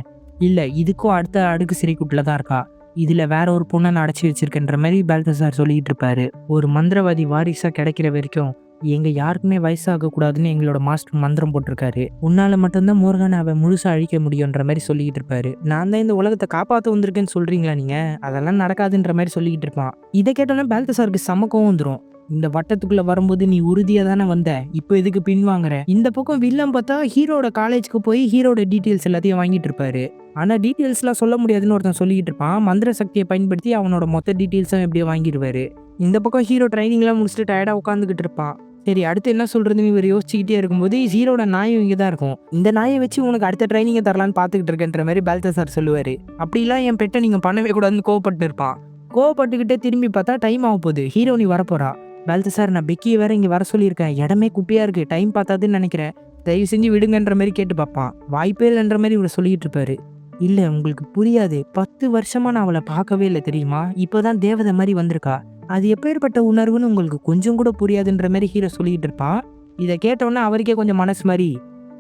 இல்லை இதுக்கும் அடுத்த அடுக்கு சிறைக்குட்டில் தான் இருக்கா, இதில் வேற ஒரு பொண்ணை நான் அடைச்சி வச்சிருக்கேன்ற மாதிரி பால்தாசார் சொல்லிட்டு இருப்பாரு. ஒரு மந்திரவாதி வாரிசாக கிடைக்கிற வரைக்கும் எங்க யாருக்குமே வயசாக கூடாதுன்னு எங்களோட மாஸ்டர் மந்திரம் போட்டிருக்காரு. உன்னால மட்டும்தான் மோர்கானாவை முழுசா அழிக்க முடியுன்ற மாதிரி சொல்லிக்கிட்டு இருப்பாரு. நான் தான் இந்த உலகத்தை காப்பாற்ற வந்திருக்கேன்னு சொல்றீங்களா நீங்க, அதெல்லாம் நடக்காதுன்ற மாதிரி சொல்லிக்கிட்டு இருப்பான். இதை கேட்டோன்னே பால்தாசாருக்கு சமக்கம் வந்துடும். இந்த வட்டத்துக்குள்ள வரும்போது நீ உறுதியா தானே வந்த, இப்போ எதுக்கு பின்வாங்குற? இந்த பக்கம் வில்லம் பார்த்தா ஹீரோட காலேஜுக்கு போய் ஹீரோட டீட்டெயில்ஸ் எல்லாத்தையும் வாங்கிட்டு இருப்பாரு. ஆனா டீட்டெயில்ஸ்லாம் சொல்ல முடியாதுன்னு ஒருத்தன் சொல்லிக்கிட்டு இருப்பான். மந்திர சக்தியை பயன்படுத்தி அவனோட மொத்த டீட்டெயில்ஸும் எப்படியோ வாங்கிடுவாரு. இந்த பக்கம் ஹீரோ ட்ரைனிங்லாம் முடிச்சுட்டு டயர்டா உட்காந்துக்கிட்டு இருப்பான். சரி அடுத்து என்ன சொல்றதுன்னு இவர் யோசிச்சுக்கிட்டே இருக்கும்போது ஹீரோட நாயும் இங்கே தான் இருக்கும். இந்த நாயை வச்சு உனக்கு அடுத்த ட்ரைனிங்கை தரலான்னு பார்த்துக்கிட்டு இருக்கேன்ற மாதிரி பால்தாசார் சொல்லுவாரு. அப்படிலாம் என் பெட்டை நீங்க பண்ணவே கூடாதுன்னு கோவப்பட்டு இருப்பான். கோவப்பட்டுக்கிட்டே திரும்பி பார்த்தா டைம் ஆக போகுது, ஹீரோனி வரப்போறா. பால்தாசார் நான் பெக்கியை வேற இங்கே வர சொல்லியிருக்கேன், இடமே குப்பையா இருக்கு, டைம் பார்த்தாதுன்னு நினைக்கிறேன், தயவு செஞ்சு விடுங்கன்ற மாதிரி கேட்டு பார்ப்பான். வாய்ப்பே இல்லைன்ற மாதிரி இவர் சொல்லிட்டு இருப்பாரு. இல்லை உங்களுக்கு புரியாது, 10 வருஷமா நான் அவளை பார்க்கவே இல்லை தெரியுமா, இப்போதான் தேவதை மாதிரி வந்திருக்கா, அது எப்பேற்பட்ட உணர்வுன்னு உங்களுக்கு கொஞ்சம் கூட புரியாதுன்ற மாதிரி ஹீரோ சொல்லிட்டு இருப்பான். இதை கேட்டோன்னே அவருக்கே கொஞ்சம் மனசு மாதிரி,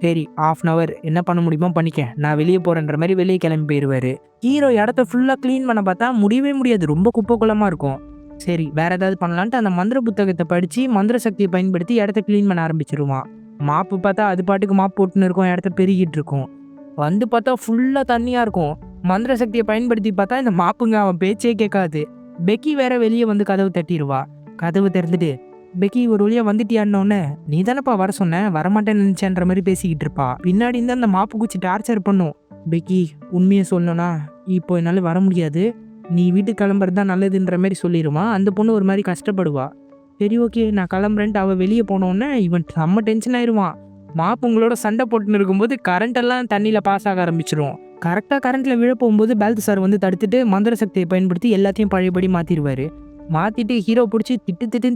சரி 1/2 hour என்ன பண்ண முடியுமோ பண்ணிக்க, நான் வெளியே போறேன்ற மாதிரி வெளியே கிளம்பி போயிடுவாரு. ஹீரோ இடத்த ஃபுல்லாக க்ளீன் பண்ண பார்த்தா முடியவே முடியாது, ரொம்ப குப்பை குளமா இருக்கும். சரி வேற ஏதாவது பண்ணலான்ட்டு அந்த மந்திர புத்தகத்தை படித்து மந்திர சக்தியை பயன்படுத்தி இடத்த க்ளீன் பண்ண ஆரம்பிச்சிருவான். மாப்பு பார்த்தா அது பாட்டுக்கு மாப்பு போட்டுன்னு இருக்கும், இடத்த பெருகிட்டு இருக்கும். வந்து பார்த்தா ஃபுல்லாக தண்ணியாக இருக்கும். மந்திர சக்தியை பயன்படுத்தி பார்த்தா இந்த மாப்புங்க அவன் பேச்சே கேட்காது. பெக்கி வேற வெளியே வந்து கதவு தட்டிடுவா. கதவு திறந்துட்டு, பெக்கி ஒரு வழியாக வந்துட்டியான்னொன்னே, நீ தானப்பா வர சொன்ன, வரமாட்டேன்னு நினச்சேன்ற மாதிரி பேசிக்கிட்டு இருப்பா. பின்னாடி இருந்து அந்த மாப்பு குச்சி டார்ச்சர் பண்ணும். பெக்கி உண்மையை சொல்லணும்னா இப்போ என்னால் வர முடியாது, நீ வீட்டுக்கு கிளம்புறது தான் நல்லதுன்ற மாதிரி சொல்லிடுவான். அந்த பொண்ணு ஒரு மாதிரி கஷ்டப்படுவா. சரி ஓகே நான் கிளம்புறேன்ட்டு அவள் வெளியே போனோடனே இவன் செம்ம டென்ஷன் ஆயிடுவான். மாப்பு உங்களோட சண்டை போட்டுன்னு இருக்கும்போது கரண்ட் எல்லாம் தண்ணியில் பாஸ் ஆக ஆரம்பிச்சிடும். கரெக்டாக கரண்ட்டில் விழ போகும்போது பால்தாசார் வந்து தடுத்துட்டு மந்திர சக்தியை பயன்படுத்தி எல்லாத்தையும் பழையபடி மாற்றிடுவார். மாற்றிட்டு ஹீரோ பிடிச்சி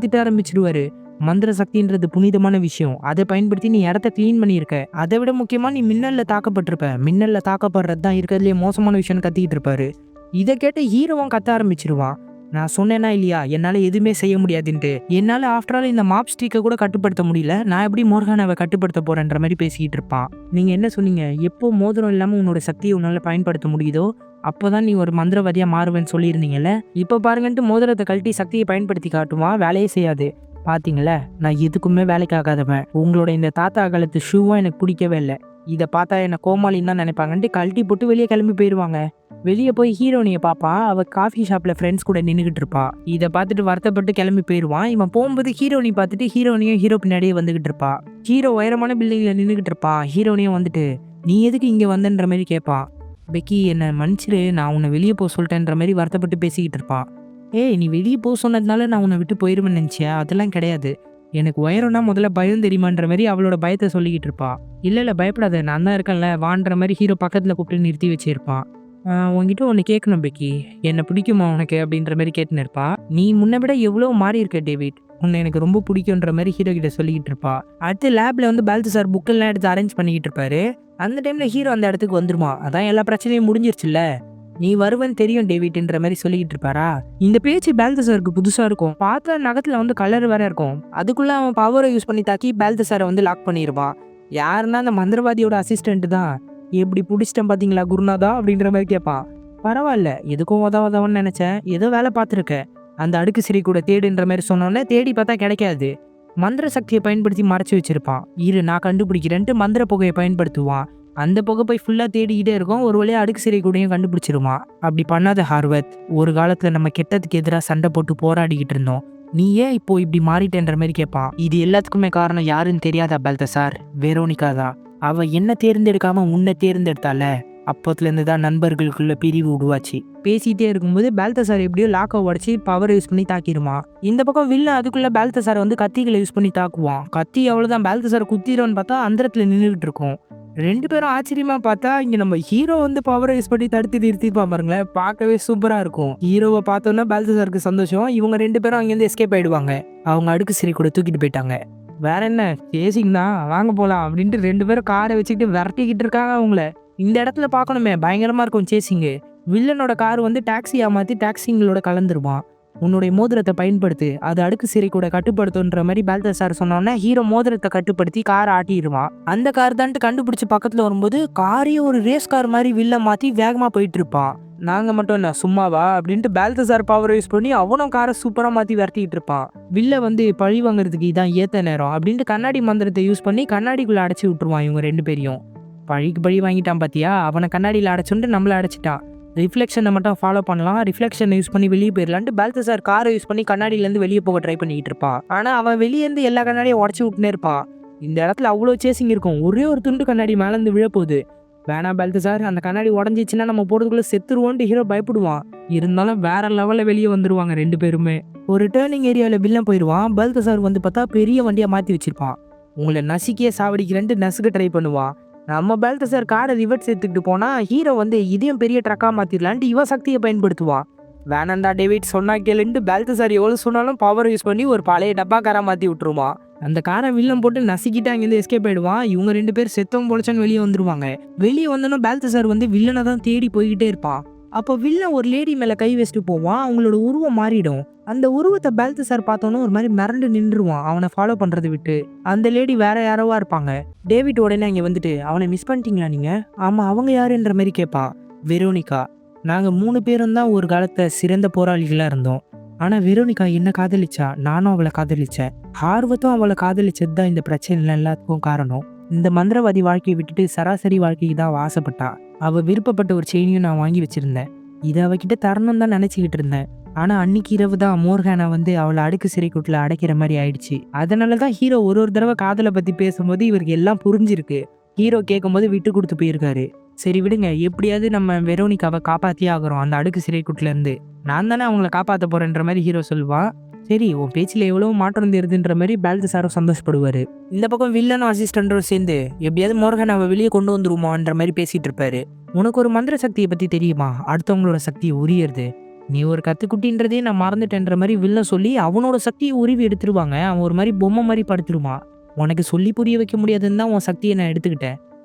திட்ட ஆரம்பிச்சிடுவார். மந்திர சக்தின்றது புனிதமான விஷயம், அதை பயன்படுத்தி நீ இடத்த க்ளீன் பண்ணியிருக்க, அதை விட முக்கியமாக நீ மின்னலில் தாக்கப்பட்டிருப்ப, மின்னலில் தாக்கப்படுறது தான் இருக்கிறதுலே மோசமான விஷயம்னு கத்திக்கிட்டு இருப்பாரு. இதை கேட்டு ஹீரோவும் கத்த ஆரம்பிச்சிருவான். நான் சொன்னேன்னா இல்லையா என்னால் எதுவுமே செய்ய முடியாதுன்ட்டு, என்னால் ஆஃப்டர் ஆல் இந்த மாப் ஸ்டிக்கை கூட கட்டுப்படுத்த முடியல, நான் எப்படி மோர்கானாவை கட்டுப்படுத்த போகிறேன்ற மாதிரி பேசிக்கிட்டு இருப்பான். நீங்கள் என்ன சொன்னீங்க, எப்போ மோதிரம் இல்லாமல் உன்னோட சக்தியை உன்னால் பயன்படுத்த முடியுதோ அப்போ தான் நீ ஒரு மந்திரவாதியாக மாறுவேன்னு சொல்லியிருந்தீங்கல்ல, இப்போ பாருங்கன்ட்டு மோதிரத்தை கழட்டி சக்தியை பயன்படுத்தி காட்டுவான். வேலையே செய்யாது. பார்த்தீங்களா, நான் எதுக்குமே வேலைக்கு ஆகாதவன், உங்களோட இந்த தாத்தா காலத்து ஷூவும் எனக்கு பிடிக்கவே இல்லை, இதை பார்த்தா என்ன கோமாளின்னு தான் நினைப்பாங்கன்ட்டு கழட்டி போட்டு வெளியே கிளம்பி போயிடுவாங்க. வெளியே போய் ஹீரோனியை பாப்பா. அவ காஃபி ஷாப்ல ஃப்ரெண்ட்ஸ் கூட நின்றுகிட்டு இருப்பா. இதை பார்த்துட்டு வருத்தப்பட்டு கிளம்பி போயிடுவான். இவன் போகும்போது ஹீரோனி பார்த்துட்டு ஹீரோனியும் ஹீரோ பின்னாடியே வந்துகிட்டு இருப்பா. ஹீரோ உயரமான பில்டிங்ல நின்றுகிட்டு இருப்பான். ஹீரோனியும் வந்துட்டு நீ எதுக்கு இங்க வந்தன்ற மாதிரி கேட்பான். பெக்கி என்னை மன்னிச்சிரு, நான் உன்னை வெளியே போக சொல்லிட்டேன்ற மாதிரி வருத்தப்பட்டு பேசிக்கிட்டு இருப்பான். ஏய் நீ வெளியே போக சொன்னதுனால நான் உன்னை விட்டு போயிருவேன்னு நினச்சியா? அதெல்லாம் கிடையாது. எனக்கு உயரம்னா முதல்ல பயம் தெரியுமான்ற மாதிரி அவளோட பயத்தை சொல்லிக்கிட்டு இருப்பா. இல்லை பயப்படாத, நான் தான் இருக்கேன்ல வான்ற மாதிரி ஹீரோ பக்கத்தில் கூப்பிட்டு நிறுத்தி வச்சிருப்பான். உன்கிட்ட ஒன்று கேட்கணும் பெக்கி, என்னை பிடிக்குமா உனக்கு அப்படின்ற மாதிரி கேட்டுன்னு இருப்பா. நீ முன்ன விட எவ்வளோ மாறி இருக்க டேவிட், உன்னை எனக்கு ரொம்ப பிடிக்குன்ற மாதிரி ஹீரோ கிட்ட சொல்லிக்கிட்டு இருப்பா. அடுத்து லேப்ல வந்து பால்தசார் புக்கெல்லாம் எடுத்து அரேஞ்ச் பண்ணிக்கிட்டு இருப்பாரு. அந்த டைம்ல ஹீரோ அந்த இடத்துக்கு வந்துருமா. அதான் எல்லா பிரச்சனையும் முடிஞ்சிருச்சுல்ல, நீ வருவன்னு தெரியும் டேவிட்ன்ற மாதிரி சொல்லிக்கிட்டு இருப்பாரா. இந்த பேச்சு பால்தசாருக்கு புதுசா இருக்கும். பார்த்தா நகத்துல வந்து கலர் வேற இருக்கும். அதுக்குள்ள அவன் பவரை யூஸ் பண்ணி தாக்கி பால்தசாரை வந்து லாக் பண்ணிடுவான். யாருன்னா அந்த மந்திரவாதியோட அசிஸ்டன்ட் தான். எப்படி பிடிச்சிட்டேன் பார்த்தீங்களா குருநாதா அப்படின்ற மாதிரி கேட்பான். பரவாயில்ல, எதுக்கும் உதவன்னு நினைச்சேன், ஏதோ வேலை பார்த்துருக்க. அந்த அடுக்கு சிறை கூட தேடுன்ற மாதிரி சொன்னோன்னே தேடி பார்த்தா கிடைக்காது. மந்திர சக்தியை பயன்படுத்தி மறைச்சு வச்சிருப்பான். இரு நான் கண்டுபிடிக்கிறேன்ட்டு மந்திர புகையை பயன்படுத்துவான். அந்த புகை போய் ஃபுல்லாக தேடிக்கிட்டே இருக்கும். ஒரு வழியாக அடுக்கு சிறை கூடயும் கண்டுபிடிச்சிருவான். அப்படி பண்ணாத ஹார்வத், ஒரு காலத்தில் நம்ம கெட்டதுக்கு எதிராக சண்டை போட்டு போராடிக்கிட்டு இருந்தோம், நீ ஏன் இப்போ இப்படி மாறிட்டேன்ற மாதிரி கேட்பான். இது எல்லாத்துக்குமே காரணம் யாருன்னு தெரியாதா பால்தசார்? வெரோனிகா தான். அவ என்ன தேர்ந்தெடுக்காம உன்னை தேர்ந்தெடுத்தால, அப்போத்துலேருந்து தான் நண்பர்களுக்குள்ள பிரிவு உருவாச்சு. பேசிட்டே இருக்கும்போது பால்தசார் எப்படியோ லாக்கை உடச்சி பவர் யூஸ் பண்ணி தாக்கிடுவான். இந்த பக்கம் வில்லன் அதுக்குள்ள பால்தசாரை வந்து கத்திகளை யூஸ் பண்ணி தாக்குவான். கத்தி அவ்வளோதான் பால்தசாரை குத்திடும்னு பார்த்தா அந்தரத்துல நின்றுகிட்டு இருக்கும். ரெண்டு பேரும் ஆச்சரியமா பார்த்தா இங்க நம்ம ஹீரோ வந்து பவரை யூஸ் பண்ணி தடுத்து நிறுத்திப்பான் பாருங்களேன். பார்க்கவே சூப்பரா இருக்கும். ஹீரோவை பார்த்தோன்னா பால்தசாருக்கு சந்தோஷம். இவங்க ரெண்டு பேரும் அங்கேருந்து எஸ்கேப் ஆயிடுவாங்க. அவங்க அடுக்கு சிறை கூட தூக்கிட்டு போயிட்டாங்க. வேற என்ன சேசிங் தான், வாங்க போலாம் அப்படின்ட்டு ரெண்டு பேரும் காரை வச்சுக்கிட்டு விரட்டிக்கிட்டு இருக்காங்க அவங்கள. இந்த இடத்துல பார்க்கணுமே, பயங்கரமா இருக்கும் சேசிங்கு. வில்லனோட கார் வந்து டாக்ஸி ஏமாத்தி டாக்ஸிங்களோட கலந்துருவான். உன்னுடைய மோதிரத்தை பயன்படுத்து, அது அடுக்கு சிறை கூட கட்டுப்படுத்துன்ற மாதிரி பால்தசார் சொன்னோன்னே ஹீரோ மோதிரத்தை கட்டுப்படுத்தி காரை ஆட்டிடுவான். அந்த கார் தான்ட்டு கண்டுபிடிச்சி பக்கத்துல வரும்போது காரையும் ஒரு ரேஸ் கார் மாதிரி வில்ல மாத்தி வேகமா போயிட்டு இருப்பான். நாங்க மட்டும் என்ன சும்மாவா அப்படின்ட்டு பால்தசார் பவர் யூஸ் பண்ணி அவனும் காரை சூப்பரா மாத்தி விரட்டிட்டு இருப்பான். வில்ல வந்து பழி வாங்குறதுக்கு இதான் ஏத்த நேரம் அப்படின்ட்டு கண்ணாடி மந்திரத்தை யூஸ் பண்ணி கண்ணாடிக்குள்ள அடைச்சி விட்டுருவான் இவங்க ரெண்டு பேரையும். பழிக்கு பழி வாங்கிட்டான் பாத்தியா, அவனை கண்ணாடியில் அடைச்சுட்டு நம்மள அடைச்சிட்டான். ரிஃப்ளெக்ஷனை மட்டும் ஃபாலோ பண்ணலாம், ரிஃப்ளெக்ஷனை யூஸ் பண்ணி வெளியே போயிடலான்ட்டு பால்தசார் காரை யூஸ் பண்ணி கண்ணாடியிலேருந்து வெளியே போக ட்ரை பண்ணிக்கிட்டு இருப்பான். ஆனால் அவன் வெளியேருந்து எல்லா கண்ணாடியும் உடச்சி விட்டுனே இருப்பான். இந்த இடத்துல அவ்வளோ சேசிங் இருக்கும். ஒரே ஒரு துண்டு கண்ணாடி மேலேருந்து விழப்போகுது. வேணா பால்தசார், அந்த கண்ணாடி உடஞ்சிச்சுன்னா நம்ம போகிறதுக்குள்ளே செத்துருவோன்ட்டு ஹீரோ பயப்படுவான். இருந்தாலும் வேற லெவலில் வெளியே வந்துருவாங்க ரெண்டு பேருமே. ஒரு டேர்னிங் ஏரியாவில் வில்லன் போயிடுவான். பால்தசார் வந்து பார்த்தா பெரிய வண்டியாக மாற்றி வச்சிருப்பான். உங்களை நசுக்கியே சாவடிக்கிறேன்ட்டு நசுக்க ட்ரை பண்ணுவான். நம்ம பால்தசார் காரை ரிவர்ஸ் எடுத்துக்கிட்டு போனா ஹீரோ வந்து இதையும் பெரிய ட்ரக்கா மாத்திடலான்ட்டு இவன் சக்தியை பயன்படுத்துவான். வேணாண்டா டேவிட் சொன்னா கேளுன்ட்டு பால்தசார் எவ்வளவு சொன்னாலும் பவர் யூஸ் பண்ணி ஒரு பழைய டப்பா காரை மாத்தி விட்டுருவான். அந்த காரை வில்லம் போட்டு நசுக்கிட்டு அங்கேருந்து எஸ்கேப் ஆயிடுவான். இவங்க ரெண்டு பேர் செத்தவங்க பொழைச்சான்னு வெளியே வந்துருவாங்க. வெளியே வந்தோன்னா பால்தசார் வந்து வில்லனை தான் தேடி போய்கிட்டே இருப்பான். அப்போ வில்லன் ஒரு லேடி மேல கை வச்சுட்டு போவான். அவங்களோட உருவம் மாறிடும். அந்த உருவத்தை பால்தசார் பார்த்தோன்னா ஒரு மாதிரி மிரண்டு நின்றுவான் அவனை ஃபாலோ பண்றதை விட்டு. அந்த லேடி வேற யாரோவா இருப்பாங்க. டேவிட் உடனே அங்கே வந்துட்டு அவனை மிஸ் பண்ணிட்டீங்களா நீங்க? ஆமா, அவங்க யாருன்ற மாதிரி கேட்பா. வெரோனிகா. நாங்க 3 பேரும் தான் ஒரு காலத்தை சிறந்த போராளிகளா இருந்தோம். ஆனா வெரோனிகா என்ன காதலிச்சா, நானும் அவளை காதலிச்சேன். ஆர்வத்தும் அவளை காதலிச்சது தான் இந்த பிரச்சனை எல்லாத்துக்கும் காரணம். இந்த மந்திரவாதி வாழ்க்கையை விட்டுட்டு சராசரி வாழ்க்கைக்கு தான் அவள் ஆசைப்பட்டா. அவள் விருப்பப்பட்ட ஒரு செயினையும் நான் வாங்கி வச்சிருந்தேன். இதை அவகிட்ட தரணும் தான் நினச்சிக்கிட்டு இருந்தேன். ஆனால் அன்னைக்கு இரவு தான் மோர்கானா வந்து அவளை அடுக்கு சிறைக்கூட்டில் அடைக்கிற மாதிரி ஆயிடுச்சு. அதனால தான் ஹீரோ ஒரு தடவை காதலை பற்றி பேசும்போது இவருக்கு எல்லாம் புரிஞ்சிருக்கு. ஹீரோ கேட்கும்போது விட்டு கொடுத்து போயிருக்காரு. சரி விடுங்க, எப்படியாவது நம்ம வெரோனிகாவை காப்பாற்றியே ஆகிறோம் அந்த அடுக்கு சிறைக்கூட்டிலேருந்து. நான் தானே அவங்கள காப்பாற்ற போகிறேன்ற மாதிரி ஹீரோ சொல்லுவான். சரி, உன் பேச்சில் எவ்வளோ மாற்றம் தெரியுதுன்ற மாதிரி பால்தசாரும் சந்தோஷப்படுவார். இந்த பக்கம் வில்லனும் அசிஸ்டன்ட்டும் சேர்ந்து எப்படியாவது மோர்கானாவை வெளியே கொண்டு வந்துருமான்ற மாதிரி பேசிகிட்டு இருப்பாரு. உனக்கு ஒரு மந்திர சக்தியை பற்றி தெரியுமா, அடுத்தவங்களோட சக்தியை உரியறது? நீ ஒரு கத்துக்குட்டின்றதே நான் மறந்துட்டேன்ற மாதிரி வில்லன் சொல்லி அவனோட சக்தியை உருவி எடுத்துருவாங்க. அவன் ஒரு மாதிரி பொம்மை மாதிரி படுத்துருவான். உனக்கு சொல்லி புரிய வைக்க முடியாதுன்னு தான் உன் சக்தியை நான் எடுத்துக்கிட்டேன்.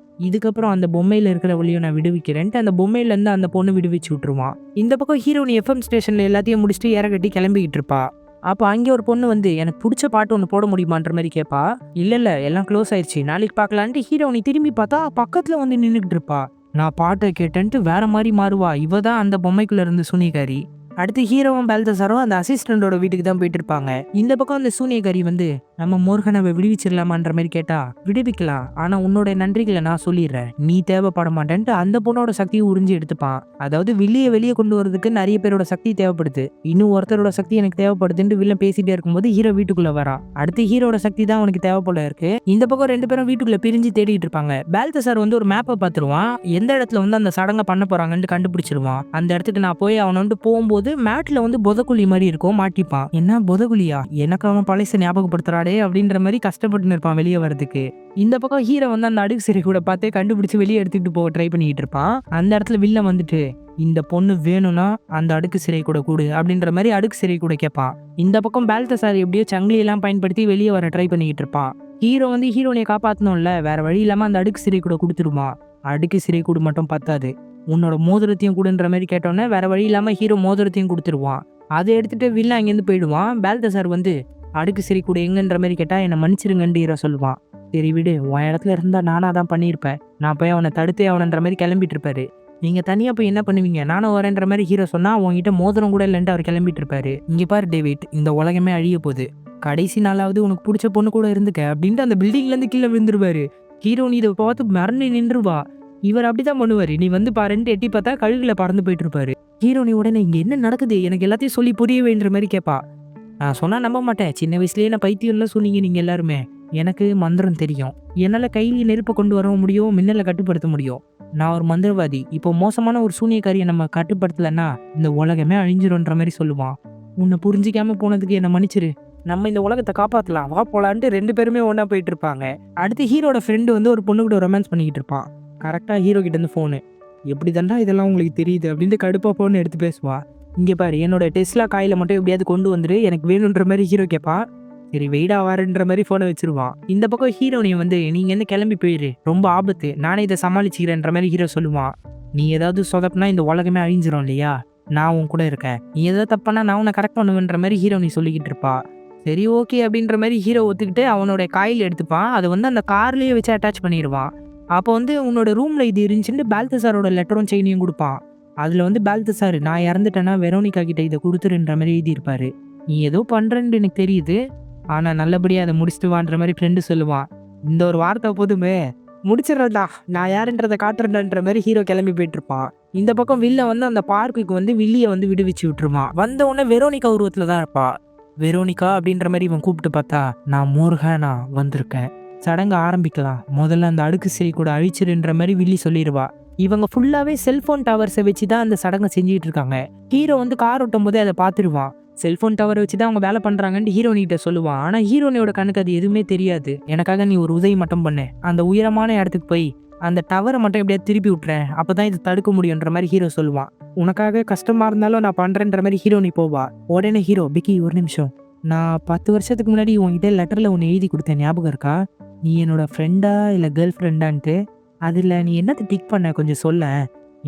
இதுக்கப்புறம் அந்த பொம்மையில் இருக்கிறவளையும் நான் விடுவிக்கிறேன்ட்டு அந்த பொம்மையிலேருந்து அந்த பொண்ணு விடுவிச்சு விட்டுருவான். இந்த பக்கம் ஹீரோனி எஃப்எம் ஸ்டேஷனில் எல்லாத்தையும் முடிச்சுட்டு இறக்கட்டி கிளம்பிக்கிட்டு இருப்பா. அப்போ அங்கே ஒரு பொண்ணு வந்து எனக்கு பிடிச்ச பாட்டு ஒன்று போட முடியுமான்ற மாதிரி கேட்பா. இல்லை எல்லாம் க்ளோஸ் ஆயிடுச்சு, நாளைக்கு பார்க்கலான்ட்டு ஹீரோனி திரும்பி பார்த்தா பக்கத்தில் வந்து நின்றுக்கிட்டு இருப்பா. நான் பாட்டை கேட்டேன்ட்டு வேற மாதிரி மாறுவா. இவ தான் அந்த பொம்மைக்குள்ள இருந்து சுனிகாரி. அடுத்து ஹீரோவும் பால்தசாரும் அந்த அசிஸ்டண்டோட வீட்டுக்கு தான் போயிட்டு இருப்பாங்க. இந்த பக்கம் அந்த சூனியக்காரி வந்து நம்ம மோர்கனை விடுவிச்சிடலாமான்ற மாதிரி கேட்டா, விடுவிக்கலாம், ஆனா உன்னோட நன்றிகளை நான் சொல்லிடுறேன், நீ தேவைப்பட மாட்டேன்ட்டு அந்த பொண்ணோட சக்தியை உறிஞ்சி எடுத்துப்பான். அதாவது வில்லியை வெளியே கொண்டு வரதுக்கு நிறைய பேரோட சக்தி தேவைப்படுது, இன்னும் ஒருத்தரோட சக்தி எனக்கு தேவைப்படுதுன்னு வில்லன் பேசிட்டே இருக்கும்போது ஹீரோ வீட்டுக்குள்ள வரான். அடுத்து ஹீரோட சக்தி தான் அவனுக்கு தேவைப்பட இருக்கு. இந்த பக்கம் ரெண்டு பேரும் வீட்டுக்குள்ள பிரிஞ்சு தேடிட்டு இருப்பாங்க. பால்தசார் வந்து ஒரு மேப்பை பார்த்துருவான், எந்த இடத்துல வந்து அந்த சடங்கை பண்ண போறாங்கன்னு கண்டுபிடிச்சிருவான். அந்த இடத்துக்கு நான் போய் அவனை வந்து போகும்போது மேட்ல வந்து புதக்குழி மாதிரி இருக்கும், மாட்டிப்பான். என்ன புதகுழியா, எனக்கு அவன் பழைய ஞாபகப்படுத்துறாடே அப்படின்ற மாதிரி கஷ்டப்பட்டு இருப்பான் வெளியே வரதுக்கு. இந்த பக்கம் ஹீரோ வந்து அந்த அடுக்கு சிறை கூட பார்த்து கண்டுபிடிச்சு வெளியே எடுத்துக்கிட்டு போக ட்ரை பண்ணிட்டு இருப்பான். அந்த இடத்துல வில்லன் வந்துட்டு இந்த பொண்ணு வேணும்னா அந்த அடுக்கு சிறை கூட கூடு அப்படின்ற மாதிரி அடுக்கு சிறை கூட கேட்பான். இந்த பக்கம் பால்தசார் எப்படியோ சங்கிலி எல்லாம் பயன்படுத்தி வெளியே வர ட்ரை பண்ணிக்கிட்டு இருப்பான். ஹீரோ வந்து ஹீரோனையை காப்பாற்றணும்ல, வேற வழி இல்லாம அந்த அடுக்கு சிறை கூட கொடுத்துருமா. அடுக்கு சிறை கூட மட்டும் பத்தாது, உன்னோட மோதிரத்தையும் கூடுன்ற மாதிரி கேட்டோன்னே வேற வழி இல்லாம ஹீரோ மோதிரத்தையும் கொடுத்துருவான். அதை எடுத்துட்டு வில்லன் அங்கேருந்து போயிடுவான். பால்தசார் வந்து அடுக்கு சிறை கூட எங்கன்ற மாதிரி கேட்டா என்னை மன்னிச்சிருங்கன்னு ஹீரோ சொல்லுவான். சரி விடு, உன் இடத்துல இருந்தா நானா தான் பண்ணியிருப்பேன், நான் போய் அவனை தடுத்தே அவனன்ற மாதிரி கிளம்பிட்டு இருப்பாரு. நீங்க தனியா போய் என்ன பண்ணுவீங்க, நானும் வரேன்ற மாதிரி ஹீரோ சொன்னா உங்ககிட்ட மோதிரம் கூட இல்லைன்ட்டு அவர் கிளம்பிட்டு இருப்பாரு. இங்க பாரு டேவிட், இந்த உலகமே அழிய போகுது, கடைசி நாளாவது உனக்கு பிடிச்ச பொண்ணு கூட இருந்துக்க அப்படின்ட்டு அந்த பில்டிங்ல இருந்து கீழே விழுந்துருவாரு. ஹீரோ நீ இதை பார்த்து மறந்து நின்றுவா. இவர் அப்படிதான் பண்ணுவாரு. நீ வந்து பாருன்ட்டு எட்டி பார்த்தா கழுகுல பறந்து போயிட்டு இருப்பாரு. ஹீரோ நீ உடனே இங்க என்ன நடக்குது எனக்கு எல்லாத்தையும் சொல்லி புரிய வேண்டுற மாதிரி கேட்பா. நான் சொன்னா நம்ப மாட்டேன், சின்ன வயசுலயே நான் பைத்தியம்லாம் சொன்னீங்க நீங்க எல்லாருமே, எனக்கு மந்திரம் தெரியும், என்னால கையில நெருப்பை கொண்டு வர முடியும், மின்னலை கட்டுப்படுத்த முடியும், நான் ஒரு மந்திரவாதி, இப்போ மோசமான ஒரு சூனியக்காரியை நம்ம கட்டுப்படுத்தலைன்னா இந்த உலகமே அழிஞ்சிரும்ன்ற மாதிரி சொல்லுவான். உன்னை புரிஞ்சிக்காம போனதுக்கு என்னை மன்னிச்சிரு, நம்ம இந்த உலகத்தை காப்பாற்றலாம், வா போலான்ட்டு ரெண்டு பேருமே ஒன்றா போயிட்டு இருப்பாங்க. அடுத்து ஹீரோட ஃப்ரெண்டு வந்து ஒரு பொண்ணு கூட ரொமான்ஸ் பண்ணிக்கிட்டு இருப்பான். கரெக்டாக ஹீரோ கிட்டேருந்து ஃபோனு, எப்படி தாண்டா இதெல்லாம் உங்களுக்கு தெரியுது அப்படின்ட்டு கடுப்பாக ஃபோன் எடுத்து பேசுவா. இங்கே பாரு, என்னோட டெஸ்லா காயில் மட்டும் எப்படியாவது கொண்டு வந்துரு, எனக்கு வேணுன்ற மாதிரி ஹீரோ கேட்பான். சரி வெயிடா வாருன்ற மாதிரி ஃபோனை வச்சிருவான். இந்த பக்கம் ஹீரோனியை வந்து நீங்க என்ன கிளம்பி போயிரு, ரொம்ப ஆபத்து, நானே இதை சமாளிச்சுக்கிறேன்ற மாதிரி ஹீரோ சொல்லுவான். நீ ஏதாவது சொதப்புனா இந்த உலகமே அழிஞ்சிரும் இல்லையா, நான் உன் கூட இருக்கேன், நீ ஏதாவது தப்பானா நான் உன்னை கரெக்ட் பண்ணுவேன்ற மாதிரி ஹீரோனி சொல்லிக்கிட்டு இருப்பா. சரி ஓகே அப்படின்ற மாதிரி ஹீரோ ஒத்துக்கிட்டு அவனோட காயில் எடுத்துப்பான். அதை வந்து அந்த கார்லேயே வச்சு அட்டாச் பண்ணிடுவான். அப்போ வந்து உன்னோட ரூம்ல இது இருந்துச்சுன்னு பால்தசாரோட லெட்டரும் செயினையும் கொடுப்பான். அதில் வந்து பால்தசார் நான் இறந்துட்டேன்னா வெரோனிகா கிட்ட இதை கொடுத்துருன்ற மாதிரி எழுதியிருப்பாரு. நீ ஏதோ பண்ணுறேன்னு எனக்கு தெரியுது, ஆனால் நல்லபடியாக அதை முடிச்சுட்டு வான்ற மாதிரி ஃப்ரெண்டு சொல்லுவான். இந்த ஒரு வார்த்தை போதுமே, முடிச்சிடறா நான் யாருன்றதை காட்டுறேன்ற மாதிரி ஹீரோ கிளம்பி போயிட்டு இருப்பான். இந்த பக்கம் வில்ல வந்து அந்த பார்க்குக்கு வந்து வில்லியை வந்து விடுவிச்சு விட்டுருவான். வந்த உடனே வெரோனிகா உருவத்தில் தான் இருப்பா. வெரோனிகா அப்படின்ற மாதிரி இவன் கூப்பிட்டு பார்த்தா, நான் மோர்கனா வந்திருக்கேன், சடங்கு ஆரம்பிக்கலாம், முதல்ல அந்த அடுக்கு சிறை கூட அழிச்சிருன்ற மாதிரி வில்லி சொல்லிடுவா. இவங்க ஃபுல்லாவே செல்போன் டவர்ஸை வச்சு தான் அந்த சடங்கை செஞ்சுட்டு இருக்காங்க. ஹீரோ வந்து கார் ஓட்டும் போதே அதை பார்த்துருவான். செல்போன் டவரை வச்சு தான் அவங்க வேலை பண்றாங்கன்னு ஹீரோனிகிட்ட சொல்லுவான். ஆனா ஹீரோனியோட கண்ணுக்கு அது எதுவுமே தெரியாது. எனக்காக நீ ஒரு உதவி மட்டும் பண்ணு, அந்த உயரமான இடத்துக்கு போய் அந்த டவரை மட்டும் எப்படியாவது திருப்பி விட்டுறேன், அப்பதான் இதை தடுக்க முடியுன்ற மாதிரி ஹீரோ சொல்லுவான். உனக்காக கஷ்டமா இருந்தாலும் நான் பண்றேன்ற மாதிரி ஹீரோனி போவா. உடனே ஹீரோ, பிக்கி ஒரு நிமிஷம், நான் 10 வருஷத்துக்கு முன்னாடி உன்கிட்ட லெட்டர்ல ஒன்று எழுதி கொடுத்தேன், ஞாபகம் இருக்கா, நீ என்னோட ஃப்ரெண்டா இல்லை கேர்ள் ஃப்ரெண்டான்ட்டு, அதில் நீ என்னத்தை டிக் பண்ண கொஞ்சம் சொல்ல,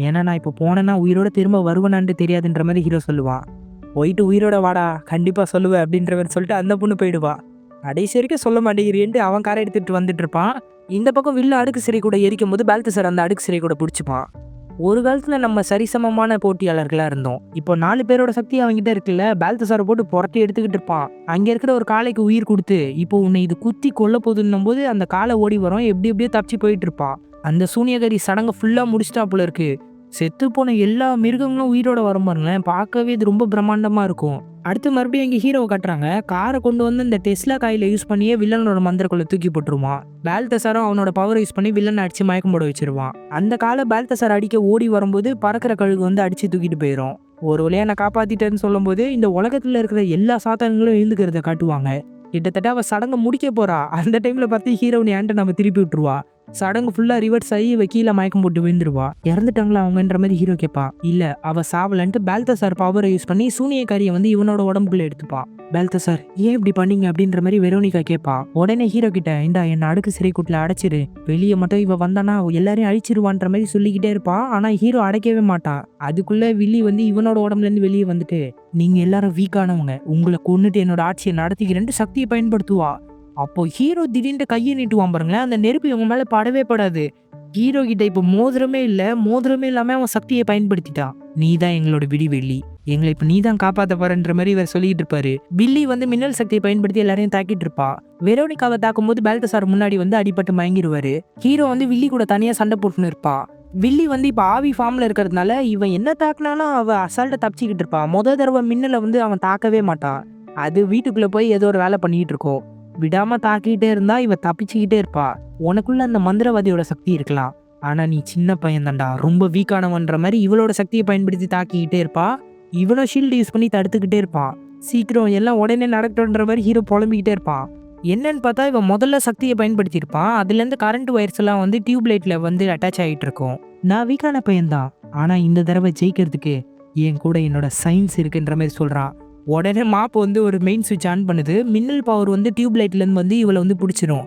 ஏன்னா நான் இப்போ போனேன்னா உயிரோட திரும்ப வருவேனான்ட்டு தெரியாதுன்ற மாதிரி ஹீரோ சொல்லுவான். போயிட்டு உயிரோட வாடா, கண்டிப்பாக சொல்லுவேன் அப்படின்ற மாதிரி சொல்லிட்டு அந்த பொண்ணு போயிடுவா. கடைசி வரைக்கும் சொல்ல மாட்டேங்கிறேன்ட்டு அவன் காரை எடுத்துகிட்டு வந்துட்டு இருப்பான். இந்த பக்கம் வில்ல அடுக்கு சிறை கூட எரிக்கும் போது பால்தசார் அந்த அடுக்கு சிறை கூட பிடிச்சிப்பான். ஒரு காலத்தில் நம்ம சரிசமமான போட்டியாளர்களாக இருந்தோம், இப்போ 4 பேரோட சக்தி அவங்ககிட்ட இருக்குல்ல, பால்தசாரை போட்டு புரட்டி எடுத்துக்கிட்டு இருப்பான். அங்கே இருக்கிற ஒரு காளைக்கு உயிர் கொடுத்து இப்போ உன்னை இது குத்தி கொல்ல போகுதுன்னும் போது அந்த காலை ஓடி வரும், எப்படி எப்படியோ தப்பிச்சு போயிட்டு இருப்பான். அந்த சூனியகாரி சடங்கை ஃபுல்லாக முடிச்சிட்டா போல இருக்கு. செத்து போன எல்லா மிருகங்களும் உயிரோட வரும் பாருங்களேன், பார்க்கவே இது ரொம்ப பிரம்மாண்டமாக இருக்கும். அடுத்து மறுபடியும் இங்கே ஹீரோவை காட்டுறாங்க. காரை கொண்டு வந்து இந்த டெஸ்லா காயில் யூஸ் பண்ணியே வில்லனோட மந்திரக்குள்ள தூக்கி போட்டுருவான். பால்தசாரும் அவனோட பவரை யூஸ் பண்ணி வில்லனை அடிச்சு மயக்கம் போட வச்சிருவான். அந்த காலை பால்தசார் அடிக்க ஓடி வரும்போது பறக்கிற கழுகு வந்து அடிச்சு தூக்கிட்டு போயிடும். ஒரு வழியா நான் காப்பாத்திட்டேன்னு சொல்லும் போது இந்த உலகத்துல இருக்கிற எல்லா சாத்தான்களும் எழுந்துக்கிறத காட்டுவாங்க. கிட்டத்தட்ட அவ சடங்கு முடிக்க போறா. அந்த டைம்ல பார்த்து ஹீரோனி ஆண்ட நம்ம திருப்பி விட்டுருவா. சடங்கு ஃபுல்லா ரிவர்ஸ் ஆகி கீழே மயக்கம் போட்டு விழுந்துருவா. இறந்துட்டாங்களா அவங்கன்ற மாதிரி ஹீரோ கேட்பான். இல்ல அவ சாவலன்ட்டு பால்தசார் பவரை யூஸ் பண்ணி சூனியக்காரியை வந்து இவனோட உடம்புக்குள்ள எடுத்துப்பான். பால்தசார் ஏன் இப்படி பண்ணீங்க அப்படின்ற மாதிரி வெரோனிகா கேட்பா. உடனே ஹீரோ கிட்ட, இந்தா என்ன அடுக்கு சிறை கூட்டில் அடைச்சிரு, வெளியே மட்டும் இவ வந்தானா எல்லாரையும் அழிச்சிருவான்ற மாதிரி சொல்லிக்கிட்டே இருப்பான். ஆனா ஹீரோ அடைக்கவே மாட்டான். அதுக்குள்ள வில்லி வந்து இவனோட உடம்புல இருந்து வெளியே வந்துட்டு, நீங்க எல்லாரும் வீக்கானவங்க, உங்களை கொன்னுட்டு என்னோட ஆட்சியை நடத்திக்கிறேன்ட்டு சக்தியை பயன்படுத்துவா. அப்போ ஹீரோ திடீர்னு கையை நீட்டுவான் பாருங்களேன், அந்த நெருப்பு இவங்க மேல படவே படாது. ஹீரோ கிட்ட இப்போ மோதிரமே இல்ல. மோதிரமே இல்லாம அவன் சக்தியை பயன்படுத்திட்டான். நீ தான் எங்களோட விடிவெள்ளி. எங்களை இப்ப நீ தான் காப்பாத்த போறன்ற மாதிரி இவர் சொல்லிட்டு இருப்பாரு. பில்லி வந்து மின்னல் சக்தியை பயன்படுத்தி எல்லாரையும் தாக்கிட்டு இருப்பா. வெரோனிகாவை தாக்கும்போது பால்தசார் முன்னாடி வந்து அடிபட்டு மயங்கிடுவாரு. ஹீரோ வந்து வில்லி கூட தனியா சண்டை போட்டுன்னு இருப்பான். வில்லி வந்து இப்ப ஆவி ஃபார்ம்ல இருக்கிறதுனால இவன் என்ன தாக்குனாலும் அவ அசால்ட்டா தப்பிச்சுக்கிட்டு இருப்பான். தடவை மின்னலை வந்து அவன் தாக்கவே மாட்டான். அது வீட்டுக்குள்ள போய் ஏதோ ஒரு வேலை பண்ணிட்டு இருக்கோம். விடாம தாக்கிட்டே இருந்தா இவ தப்பிச்சுக்கிட்டே இருப்பா. உனக்குள்ள அந்த மந்திரவாதியோட சக்தி இருக்கலாம், ஆனா நீ சின்ன பையன் தான்டா, ரொம்ப வீக்கானவன்ற மாதிரி இவளோட சக்தியை பயன்படுத்தி தாக்கிக்கிட்டே இருப்பா. இவனும் ஷீல்டு யூஸ் பண்ணி தடுத்துக்கிட்டே இருப்பான். சீக்கிரம் எல்லாம் உடனே நடக்கட்டும்ன்ற மாதிரி ஹீரோ புலம்பிக்கிட்டே இருப்பான். என்னன்னு பார்த்தா இவன் முதல்ல சக்தியை பயன்படுத்தியிருப்பான். அதுலேருந்து கரண்ட் ஒயர்ஸ் எல்லாம் வந்து டியூப் லைட்ல வந்து அட்டாச் ஆகிட்டு இருக்கும். நான் வீக்கான பையன்தான், ஆனா இந்த தடவை ஜெயிக்கிறதுக்கு என் கூட என்னோட சயின்ஸ் இருக்குன்ற மாதிரி சொல்றான். உடனே மாப் வந்து ஒரு மெயின் சுவிட்ச் ஆன் பண்ணுது. மின்னல் பவர் வந்து டியூப் லைட்லேருந்து வந்து இவளை வந்து பிடிச்சிரும்.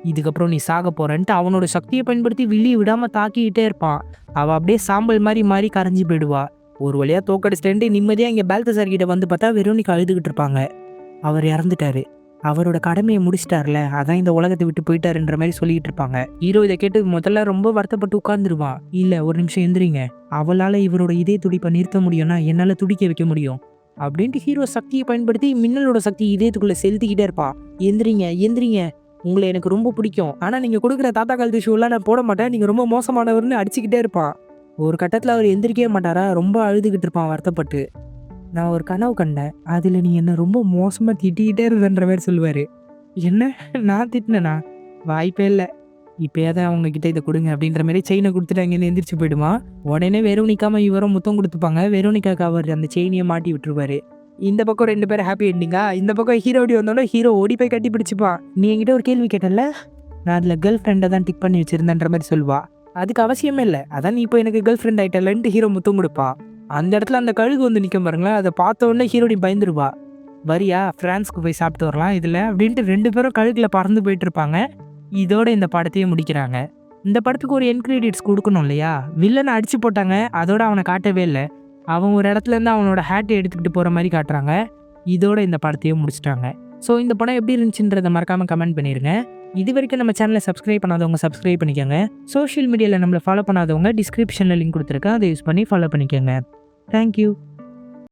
இதுக்கப்புறம் நீ சாக போறன்ட்டு அவனோட சக்தியை பயன்படுத்தி வில்லியை விடாம தாக்கிக்கிட்டே இருப்பான். அவள் அப்படியே சாம்பல் மாதிரி மாறி கரைஞ்சி போயிடுவா. ஒரு வழியாக தோக்கடிச்சிட்டு நிம்மதியாக இங்கே பால்தசார் கிட்ட வந்து பார்த்தா வெரோனிகா அழுதுகிட்டு இருப்பாங்க. அவர் இறந்துட்டாரு, அவரோட கடமையை முடிச்சிட்டார்ல, அதான் இந்த உலகத்தை விட்டு போயிட்டாருன்ற மாதிரி சொல்லிட்டு இருப்பாங்க. ஹீரோ இதை கேட்டு முதல்ல ரொம்ப வருத்தப்பட்டு உட்கார்ந்துருவான். இல்லை, ஒரு நிமிஷம் எந்திரிங்க, அவளால் இவரோட இதய துடிப்பை நிறுத்த முடியும்னா என்னால் துடிக்க வைக்க முடியும் அப்படின்ட்டு ஹீரோ சக்தியை பயன்படுத்தி மின்னலோட சக்தி இதயத்துக்குள்ளே செலுத்திக்கிட்டே இருப்பான். எந்திரிங்க எந்திரிங்க, உங்களை எனக்கு ரொம்ப பிடிக்கும், ஆனால் நீங்கள் கொடுக்குற தாத்தா காலத்து ஷூலாம் நான் போட மாட்டேன், நீங்கள் ரொம்ப மோசமானவர்னு அடிச்சுக்கிட்டே இருப்பான். ஒரு கட்டத்தில் அவர் எந்திரிக்கவே மாட்டாரா, ரொம்ப அழுதுகிட்டு இருப்பான் வருத்தப்பட்டு. நான் ஒரு கனவு கண்டேன், அதில் நீ என்ன ரொம்ப மோசமாக திட்டிக்கிட்டே இருந்தன்ற மாதிரி சொல்லுவார். என்ன, நான் திட்டினேண்ணா? வாய்ப்பே இல்லை. இப்போயாவது அவங்க கிட்ட இதை கொடுங்க அப்படின்ற மாதிரி செயினை கொடுத்துட்டு அங்கேருந்து எந்திரிச்சு போயிடுமா. உடனே வெரோனிக்காம இவரும் முத்தம் கொடுத்துப்பாங்க. வெரோனிக்காக்கு அவர் அந்த செயினையை மாட்டி விட்டுருவாரு. இந்த பக்கம் 2 பேரும் ஹாப்பி எண்டிங்கா. இந்த பக்கம் ஹீரோ ஓடி வந்தோன்னா ஹீரோ ஓடி போய் கட்டி பிடிச்சிப்பான். நீ என்கிட்ட ஒரு கேள்வி கேட்டல, நான் அதில் கேர்ள் ஃப்ரெண்டை தான் டிக் பண்ணி வச்சிருந்தேன்ற மாதிரி சொல்லுவா. அதுக்கு அவசியமே இல்லை, அதான் நீ இப்போ எனக்கு கேர்ள் ஃப்ரெண்ட் ஆகிட்டலன்ட்டு ஹீரோ முத்தம் கொடுப்பான். அந்த இடத்துல அந்த கழுகு வந்து நிற்கும் பாருங்களேன், அதை பார்த்த உடனே ஹீரோடி பயந்துருவா. வரியா, ஃப்ரான்ஸ்க்கு போய் சாப்பிட்டு வரலாம் இதில் அப்படின்ட்டு 2 பேரும் கழுகுல பறந்து போயிட்டு இருப்பாங்க. இதோட இந்த படத்தையே முடிக்கிறாங்க. இந்த படத்துக்கு ஒரு எண்ட் கிரெடிட்ஸ் கொடுக்கணும் இல்லையா. வில்லனை அடிச்சு போட்டாங்க, அதோட அவனை காட்டவே இல்லை. அவன் ஒரு இடத்துல இருந்து அவனோட ஹேட்டை எடுத்துக்கிட்டு போகிற மாதிரி காட்டுறாங்க. இதோட இந்த படத்தையே முடிச்சிட்டாங்க. ஸோ இந்த படம் எப்படி இருந்துச்சுன்றதை மறக்காமல் கமெண்ட் பண்ணிடுங்க. இது வரைக்கும் நம்ம சேனலை சப்ஸ்கிரைப் பண்ணாதவங்க சப்ஸ்கிரைப் பண்ணிக்கோங்க. சோஷியல் மீடியாவில் நம்மளை ஃபாலோ பண்ணாதவங்க டிஸ்கிரிப்ஷனில் லிங்க் கொடுத்துருக்கேன், அதை யூஸ் பண்ணி ஃபாலோ பண்ணிக்கோங்க. தேங்க்யூ.